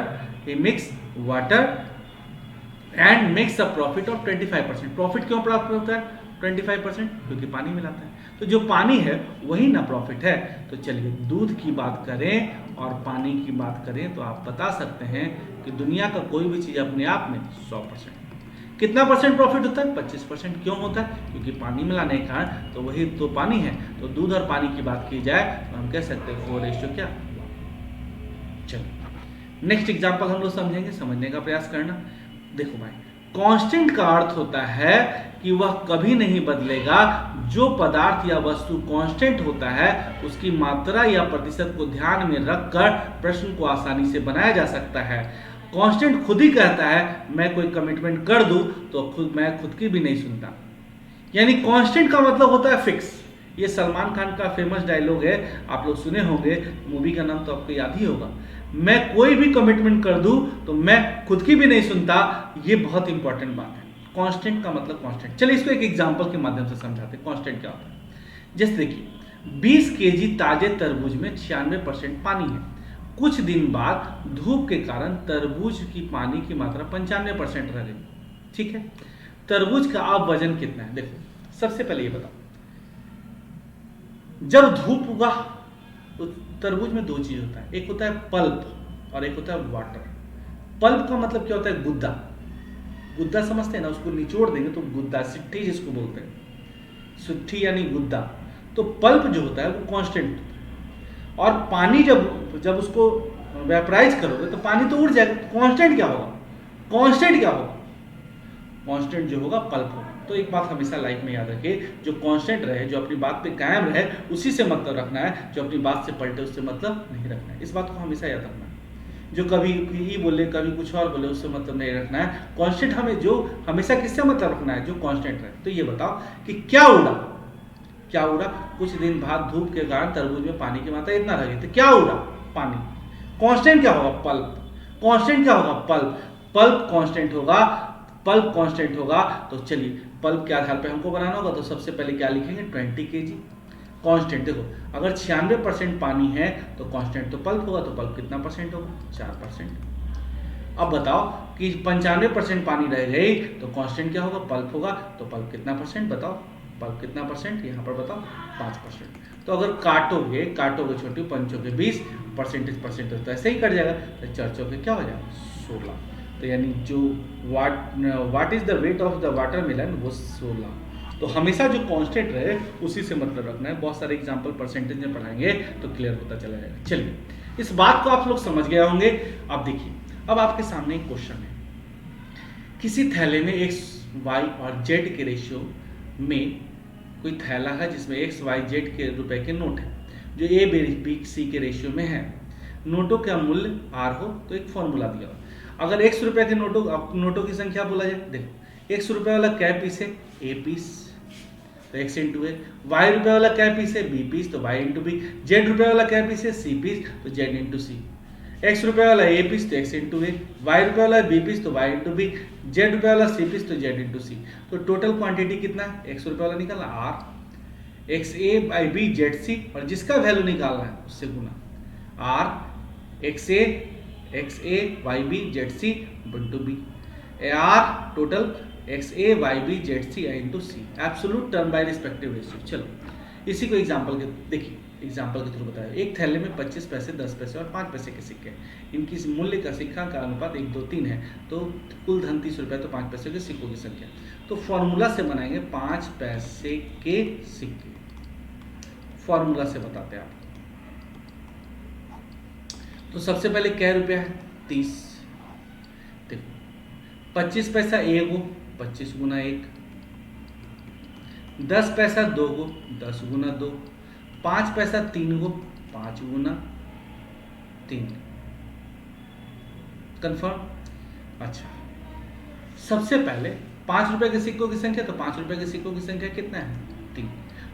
and makes a profit of 25%। Profit क्यों प्राप्त होता है 25%? क्योंकि पानी मिलाता है। तो जो पानी है वही ना प्रॉफिट है। तो चलिए दूध की बात करें और पानी की बात करें तो आप बता सकते हैं कि दुनिया का कोई भी चीज अपने आप में 100%। कितना परसेंट प्रॉफिट होता है? 25%। क्यों होता है? क्योंकि पानी मिलाने का, तो वही तो पानी है। तो दूध और पानी की बात की जाए तो हम कह सकते हैं वो रेशियो क्या। चलो नेक्स्ट एग्जांपल हम लोग समझेंगे, समझने का प्रयास करना। देखो भाई कांस्टेंट का अर्थ होता है कि वह कभी नहीं बदलेगा। जो पदार्थ या वस्तु कांस्टेंट होता है उसकी मात्रा या प्रतिशत को ध्यान में रखकर प्रश्न को आसानी से बनाया जा सकता है। कांस्टेंट खुद ही कहता है मैं कोई कमिटमेंट कर दूं तो मैं खुद की भी नहीं सुनता। यानी कांस्टेंट का मतलब होता है फिक्स। ये सलमान खान का फेमस डायलॉग है, आप लोग सुने होंगे, मूवी का नाम तो आपको याद ही होगा। मैं कोई भी कमिटमेंट कर दूं तो मैं खुद की भी नहीं सुनता। ये बहुत इंपॉर्टेंट बात है। कांस्टेंट का मतलब कांस्टेंट। चलिए इसको एक एग्जांपल के माध्यम से समझाते हैं कांस्टेंट क्या होता है। जैसे देखिए 20 केजी ताजे तरबूज में 96% पानी है। कुछ दिन बाद धूप के कारण तरबूज की पानी की मात्रा 95% रह गई। ठीक है, तरबूज का अब वजन कितना है? देखो सबसे पहले ये बताओ, जब धूप उगा तो तरबूज में दो चीज होता है, एक होता है पल्प और एक होता है वाटर। पल्प का मतलब क्या होता है? गुद्दा। गुद्दा समझते हैं ना, उसको निचोड़ देंगे तो गुद्दा, सिट्ठी जिसको बोलते हैं, सिट्ठी यानी गुद्दा। तो पल्प जो होता है वो कांस्टेंट होता है, और पानी जब उसको वेपराइज करोगे तो पानी तो उड़ जाएगा। कांस्टेंट क्या होगा? कांस्टेंट क्या होगा? कांस्टेंट जो होगा पल्प होगा। तो एक बात हमेशा लाइफ में याद रखिए, जो कांस्टेंट रहे, जो अपनी बात पे कायम रहे, उसी से मतलब रखना है। जो अपनी बात से पलटे उससे मतलब नहीं रखना है। इस बात को हमेशा याद रखना है। जो कभी ये बोले कभी कुछ और बोले उससे मतलब नहीं रखना है। कांस्टेंट हमें जो हमेशा किससे मतलब रखना है? जो कांस्टेंट रहे। तो ये बताओ कि क्या उड़ा? क्या उड़ा? कुछ दिन बाद धूप के कारण तरबूज में पानी की मात्रा इतना रह गई, तो क्या उड़ा? पानी। कांस्टेंट क्या होगा? पल्प। कांस्टेंट क्या होगा? पल्प। पल्प कांस्टेंट होगा, पल्प कांस्टेंट होगा। तो चलिए पल्प के आधार पे हमको बनाना होगा, तो सबसे पहले क्या लिखेंगे? 20 केजी कांस्टेंट। देखो अगर 96% पानी है तो कांस्टेंट तो पल्प होगा, तो पल्प कितना परसेंट होगा? 4%। अब बताओ कि 95% पानी रह गई तो कांस्टेंट क्या होगा? पल्प होगा। तो पल्प कितना परसेंट? बताओ पल्प कितना परसेंट? यहाँ पर बताओ 5%। तो अगर काटोगे छोटी पंचों के 20 परसेंटेज तो ऐसे ही कट जाएगा। तो 4 चौके क्या हो जाएगा? 16। तो यानी जो what is the weight of the watermelon, वो 16। तो हमेशा जो कांस्टेंट रहे उसी से मतलब रखना है। बहुत सारे एग्जांपल परसेंटेज में पढ़ाएंगे तो क्लियर होता चला जाएगा। चलिए इस बात को आप लोग समझ गए होंगे। अब देखिए, अब आपके सामने एक क्वेश्चन है। किसी थैले में एक्स वाई और जेड के रेशियो में कोई थैला है जिसमें एक्स वाई जेड के रुपए के नोट है, जो ए बी सी के रेशियो में है। नोटों का मूल्य आर हो तो एक फॉर्मूला दिया हो। अगर 100 रुपए के नोटों की संख्या बोला जाए, देखो 100 रुपए वाला क्या पीस है? ए पीस, तो x इंटू ए। वाई रुपए वाला क्या पीस है? बी पीस, तो वाई इंटू बी। जेड रुपए वाला क्या पीस है? सी पीस, तो जेड इंटू सी। एक्स रुपए वाला ए पीस तो एक्स इंटू ए, वाई रुपए वाला बी पीस तो वाई इंटू बी, जेड रुपए वाला सी पीस तो जेड इंटू सी। तो टोटल क्वांटिटी कितना है? 100 रुपए वाला निकालना are, X A by B Z C, और जिसका वैल्यू निकालना है उससे गुना R X A Y B Z C into B. R total X A Y B Z C into C, absolute term by respective ratio. चलो इसी को example के देखिए, एग्जांपल के थ्रू बताया। एक थैले में 25 पैसे, 10 पैसे और 5 पैसे के सिक्के, इनकी मूल्य का सिक्का का अनुपात 1 2 3 है। तो कुल धन 30 रुपये, तो 5 पैसे के सिक्कों की संख्या। तो फॉर्मूला से बनाएंगे 5 पैसे के सिक्के। फॉर्मूला से बताते हैं आपको। तो सबसे पहले क्या रुपया है? 30। देखो 25 पैसा ए गो, 25 गुना 1, 10 पैसा 2 गो, 10 गुना 2, 5 पैसा 3 गो, 5 गुना 3। कंफर्म? अच्छा, सबसे पहले 5 रुपए के सिक्कों की संख्या, तो 5 रुपए के सिक्कों की संख्या कितना है? 3।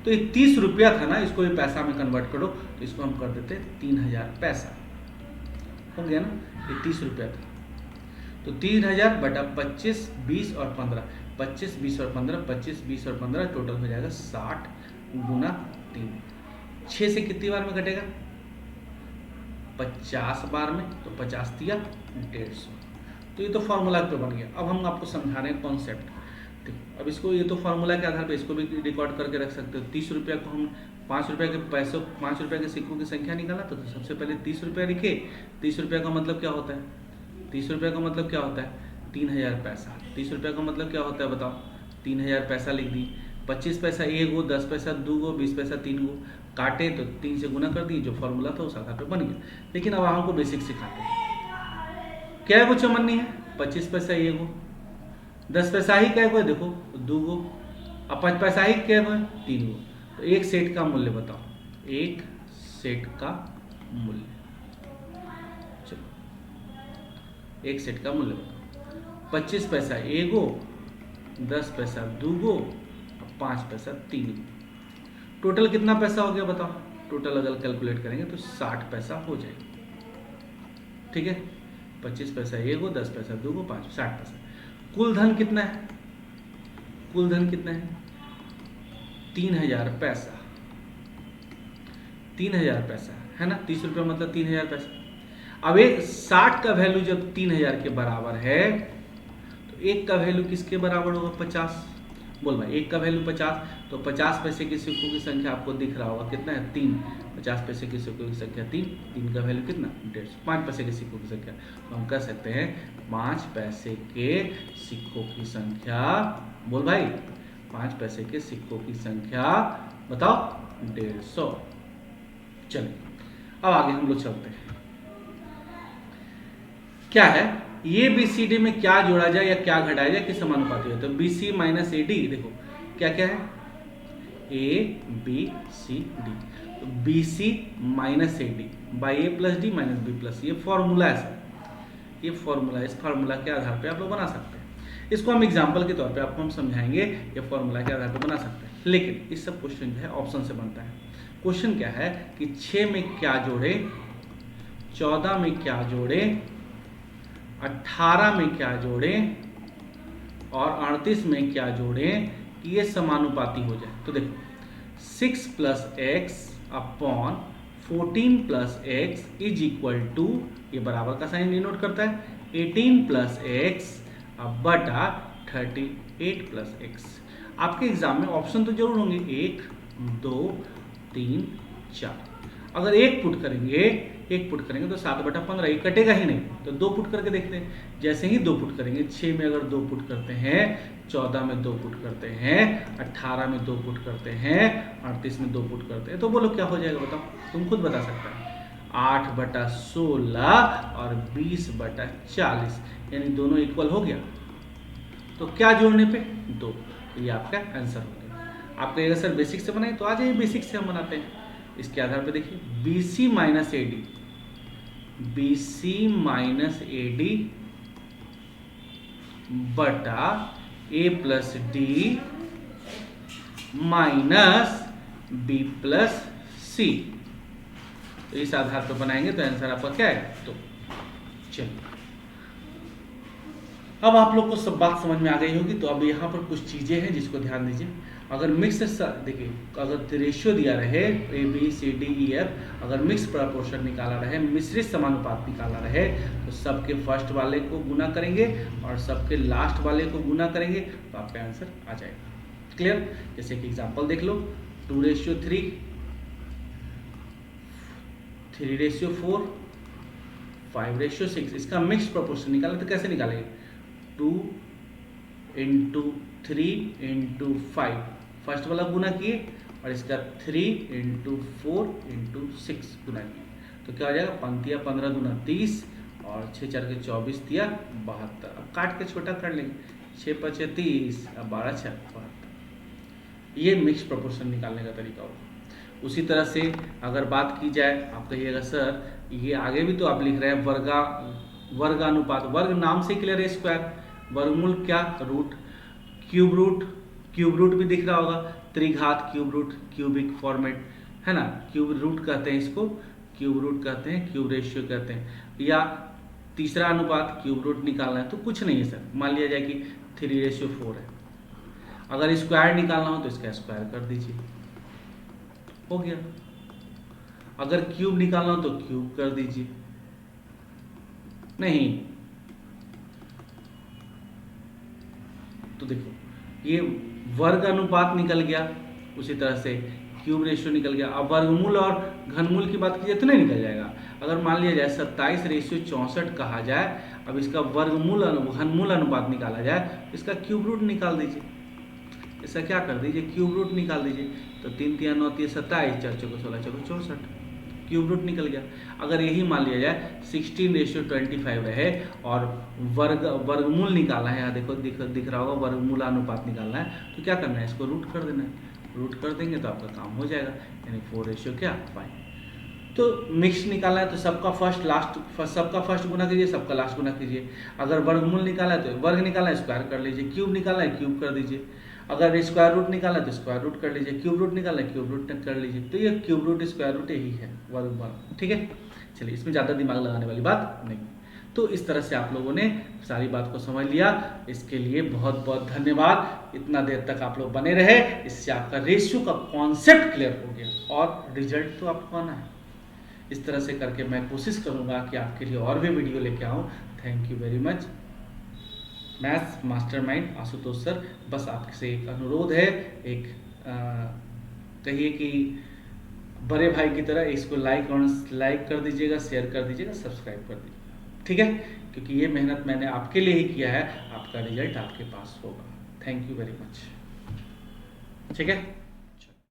तो ये 30 रुपया था ना, इसको ये पैसा में कन्वर्ट करो, तो इसको हम कर देते 3000 पैसा। हो गया ना, ये 30 रुपया था। तो 3000 बटा 25, 20 और 15, 25, 20 और 15, 25, 20 और 15 टोटल हो जाएगा 60 गुना 3। 6 से कितनी बार में कटेगा? 50 बार में, तो 50 दिया 150। तो ये तो फॉर्मूला पे बन गया। अब हम आपको समझा रहे हैं कॉन्सेप्ट। अब इसको, ये तो फॉर्मूला के आधार पे इसको भी रिकॉर्ड करके रख सकते हो। 30 रुपया को हम 5 रुपये के पैसों, 5 रुपये के सिक्कों की संख्या निकाला, तो सबसे पहले 30 रुपया लिखे। 30 रुपये का मतलब क्या होता है? 30 रुपये का मतलब क्या होता है? 3000 पैसा। 30 रुपये का मतलब क्या होता है बताओ? 3000 पैसा लिख दी। 25 पैसा 1 गो, 10 पैसा 2 गो, 20 पैसा 3 गो, काटे तो 3 से गुना कर दी। जो फॉर्मूला था उस आधार पे बन गया। लेकिन अब हमको बेसिक सिखाते हैं। क्या कुछ मन नहीं है? 25 पैसा 1 गो, 10 पैसा ही क्या है, देखो 2 गो, अब 5 पैसा ही क्या है, 3 गो। तो एक सेट का मूल्य बताओ, एक सेट का मूल्य, चलो एक सेट का मूल्य बताओ। 25 पैसा एगो, 10 पैसा 2 गो, 5 पैसा 3 गो। टोटल कितना पैसा हो गया बताओ? टोटल अगर कैलकुलेट करेंगे तो 60 पैसा हो जाएगा। ठीक है, 25 पैसा एगो, 10 पैसा 2 गो, 5 60 पैसा। कुल धन कितना है? कुल धन कितना है? 3000 पैसा। 3000 पैसा है ना, 30 रुपया मतलब 3000 पैसा। अब एक 60 का वैल्यू जब 3000 के बराबर है तो एक का वैल्यू किसके बराबर होगा? 50। बोल भाई, एक का वैल्यू 50, तो 50 पैसे के सिक्कों की संख्या आपको दिख रहा होगा कितना है? 3। 50 पैसे के सिक्कों की संख्या 3, 3 का वैल्यू कितना? 150। 5 पैसे के सिक्कों की संख्या, तो हम कह सकते हैं 5 पैसे के सिक्कों की संख्या, बोल भाई 5 पैसे के सिक्कों की संख्या बताओ 150। चलिए अब आगे हम लोग चलते हैं। क्या है ये BCD में क्या जोड़ा जाए या क्या घटाया जाए, किस समानुपाती है? तो BC माइनस AD, देखो क्या क्या है, ABCD, तो BC minus AD by A plus D minus B plus, ये फॉर्मूला है सर, ये फॉर्मूला, इस फॉर्मूला के आधार पे आप लोग बना सकते हैं। इसको हम एग्जाम्पल के तौर पे आपको हम समझाएंगे, ये फॉर्मूला के आधार पे बना सकते हैं। लेकिन इस सब क्वेश्चन जो है ऑप्शन से बनता है। क्वेश्चन क्या है कि 6 में क्या जोड़े, 14 में क्या जोड़े, 18 में क्या जोड़े और 38 में क्या जोड़े कि ये समानुपाती हो जाए। तो देखो 6 plus X upon 14 plus X is equal to, ये बराबर का साइन डिनोट करता है, 18 प्लस एक्स बटा 38 प्लस एक्स। आपके एग्जाम में ऑप्शन तो जरूर होंगे 1 2 3 4। अगर एक पुट करेंगे तो 7/15, ये कटेगा ही नहीं, तो 2 पुट करके देखते हैं। जैसे ही 2 पुट करेंगे, 6 में अगर 2 पुट करते हैं, 14 में 2 पुट करते हैं, 18 में 2 पुट करते हैं, 38 में 2 पुट करते हैं, तो बोलो क्या हो जाएगा बताओ? तुम खुद बता सकते हो। 8/16 और 20/40, यानी दोनों इक्वल हो गया। तो क्या जोड़ने पे? 2। ये आपका आंसर हो गया। आपको अगर सर बेसिक से बनाए तो आ जाइए, बेसिक से हम बनाते हैं। इसके आधार पे देखिए BC माइनस AD बटा A plus D minus B plus C, तो इस आधार पर बनाएंगे तो आंसर आपका क्या है? तो चलिए अब आप लोग को सब बात समझ में आ गई होगी। तो अब यहाँ पर कुछ चीजें हैं जिसको ध्यान दीजिए। अगर मिक्स, देखिए अगर रेशियो दिया रहे ABCDEF, अगर मिक्स प्रपोर्शन निकाला रहे, मिश्रित समानुपात निकाला रहे, तो सबके फर्स्ट वाले को गुना करेंगे और सबके लास्ट वाले को गुना करेंगे, तो आपका आंसर आ जाएगा। क्लियर? जैसे कि एग्जाम्पल देख लो, 2:3, 3:4, 5:6। इसका मिक्स प्रपोर्शन निकालें तो कैसे निकालेंगे? 2 × 3 × 5, फर्स्ट वाला गुना किए और इसका 3 × 4 × 6 गुना किए, तो क्या हो जाएगा? 5 × 15 × 30 और 6 × 4 = 24, 72। अब काट के छोटा कर लेंगे, 6 × 5 = 30, अब 12 × 6 = 72। ये मिक्स प्रपोर्शन निकालने का तरीका होगा। उसी तरह से अगर बात की जाए, आप कहिएगा सर ये आगे भी तो आप लिख रहे हैं वर्गानुपात, वर्ग नाम से क्लियर है, स्क्वायर, वर्गमूल क्या? रूट, क्यूब रूट भी दिख रहा होगा, त्रिघात क्यूब रूट, क्यूबिक फॉर्मेट है ना, क्यूब रूट कहते हैं इसको, क्यूब रूट कहते हैं, क्यूब रेशियो कहते हैं। या तीसरा अनुपात क्यूब रूट निकालना है तो कुछ नहीं है सर, मान लिया जाए कि 3:4 है, अगर स्क्वायर निकालना हो तो इसका स्क्वायर कर दीजिए, हो गया। अगर क्यूब निकालना हो तो क्यूब कर दीजिए, नहीं तो देखो ये वर्ग अनुपात निकल गया, उसी तरह से क्यूब रेशियो निकल गया। अब वर्गमूल और घनमूल की बात कीजिए तो नहीं निकल जाएगा। अगर मान लिया जाए 27:64 कहा जाए, अब इसका वर्गमूल घनमूल अनुपात निकाला जाए, इसका क्यूब रूट निकाल दीजिए, इसका क्या कर दीजिए? क्यूब रूट निकाल दीजिए। तो 3 × 3 = 9, 3 × 27, 4 × 4 = 16, 4 × 64, क्यूब रूट निकल गया। अगर यही मान लिया जाए 16:25 रहे और वर्गमूल निकालना है, यहाँ देखो दिख रहा होगा, वर्गमूलानुपात निकालना है, तो क्या करना है, इसको रूट कर देना है। रूट कर देंगे तो आपका काम हो जाएगा, यानी 4:5। तो मिक्स निकालना है तो सबका फर्स्ट गुना कीजिए, सबका लास्ट गुना कीजिए। अगर वर्गमूल निकाला है तो वर्ग निकालना है, स्क्वायर कर लीजिए। क्यूब निकालना है, क्यूब कर दीजिए। अगर स्क्वायर रूट निकालना है तो स्क्वायर रूट कर लीजिए। क्यूब रूट निकालना है, क्यूब रूट कर लीजिए। तो ये क्यूब रूट स्क्वायर रूट यही है वर्ग, ठीक है। चलिए, इसमें ज़्यादा दिमाग लगाने वाली बात नहीं। तो इस तरह से आप लोगों ने सारी बात को समझ लिया। इसके लिए बहुत बहुत धन्यवाद। इतना देर तक आप लोग बने रहे, इससे आपका रेशियो का कॉन्सेप्ट क्लियर हो गया और रिजल्ट तो आपको आना है। इस तरह से करके मैं कोशिश करूंगा कि आपके लिए और भी वीडियो लेके आऊं। Thank you very much. Maths mastermind Ashutosh sir, बस आपसे एक अनुरोध है, एक कहिए कि बड़े भाई की तरह इसको लाइक कर दीजिएगा, शेयर कर दीजिएगा, सब्सक्राइब कर दीजिएगा, ठीक है। क्योंकि ये मेहनत मैंने आपके लिए ही किया है, आपका रिजल्ट आपके पास होगा। थैंक यू वेरी मच, ठीक है।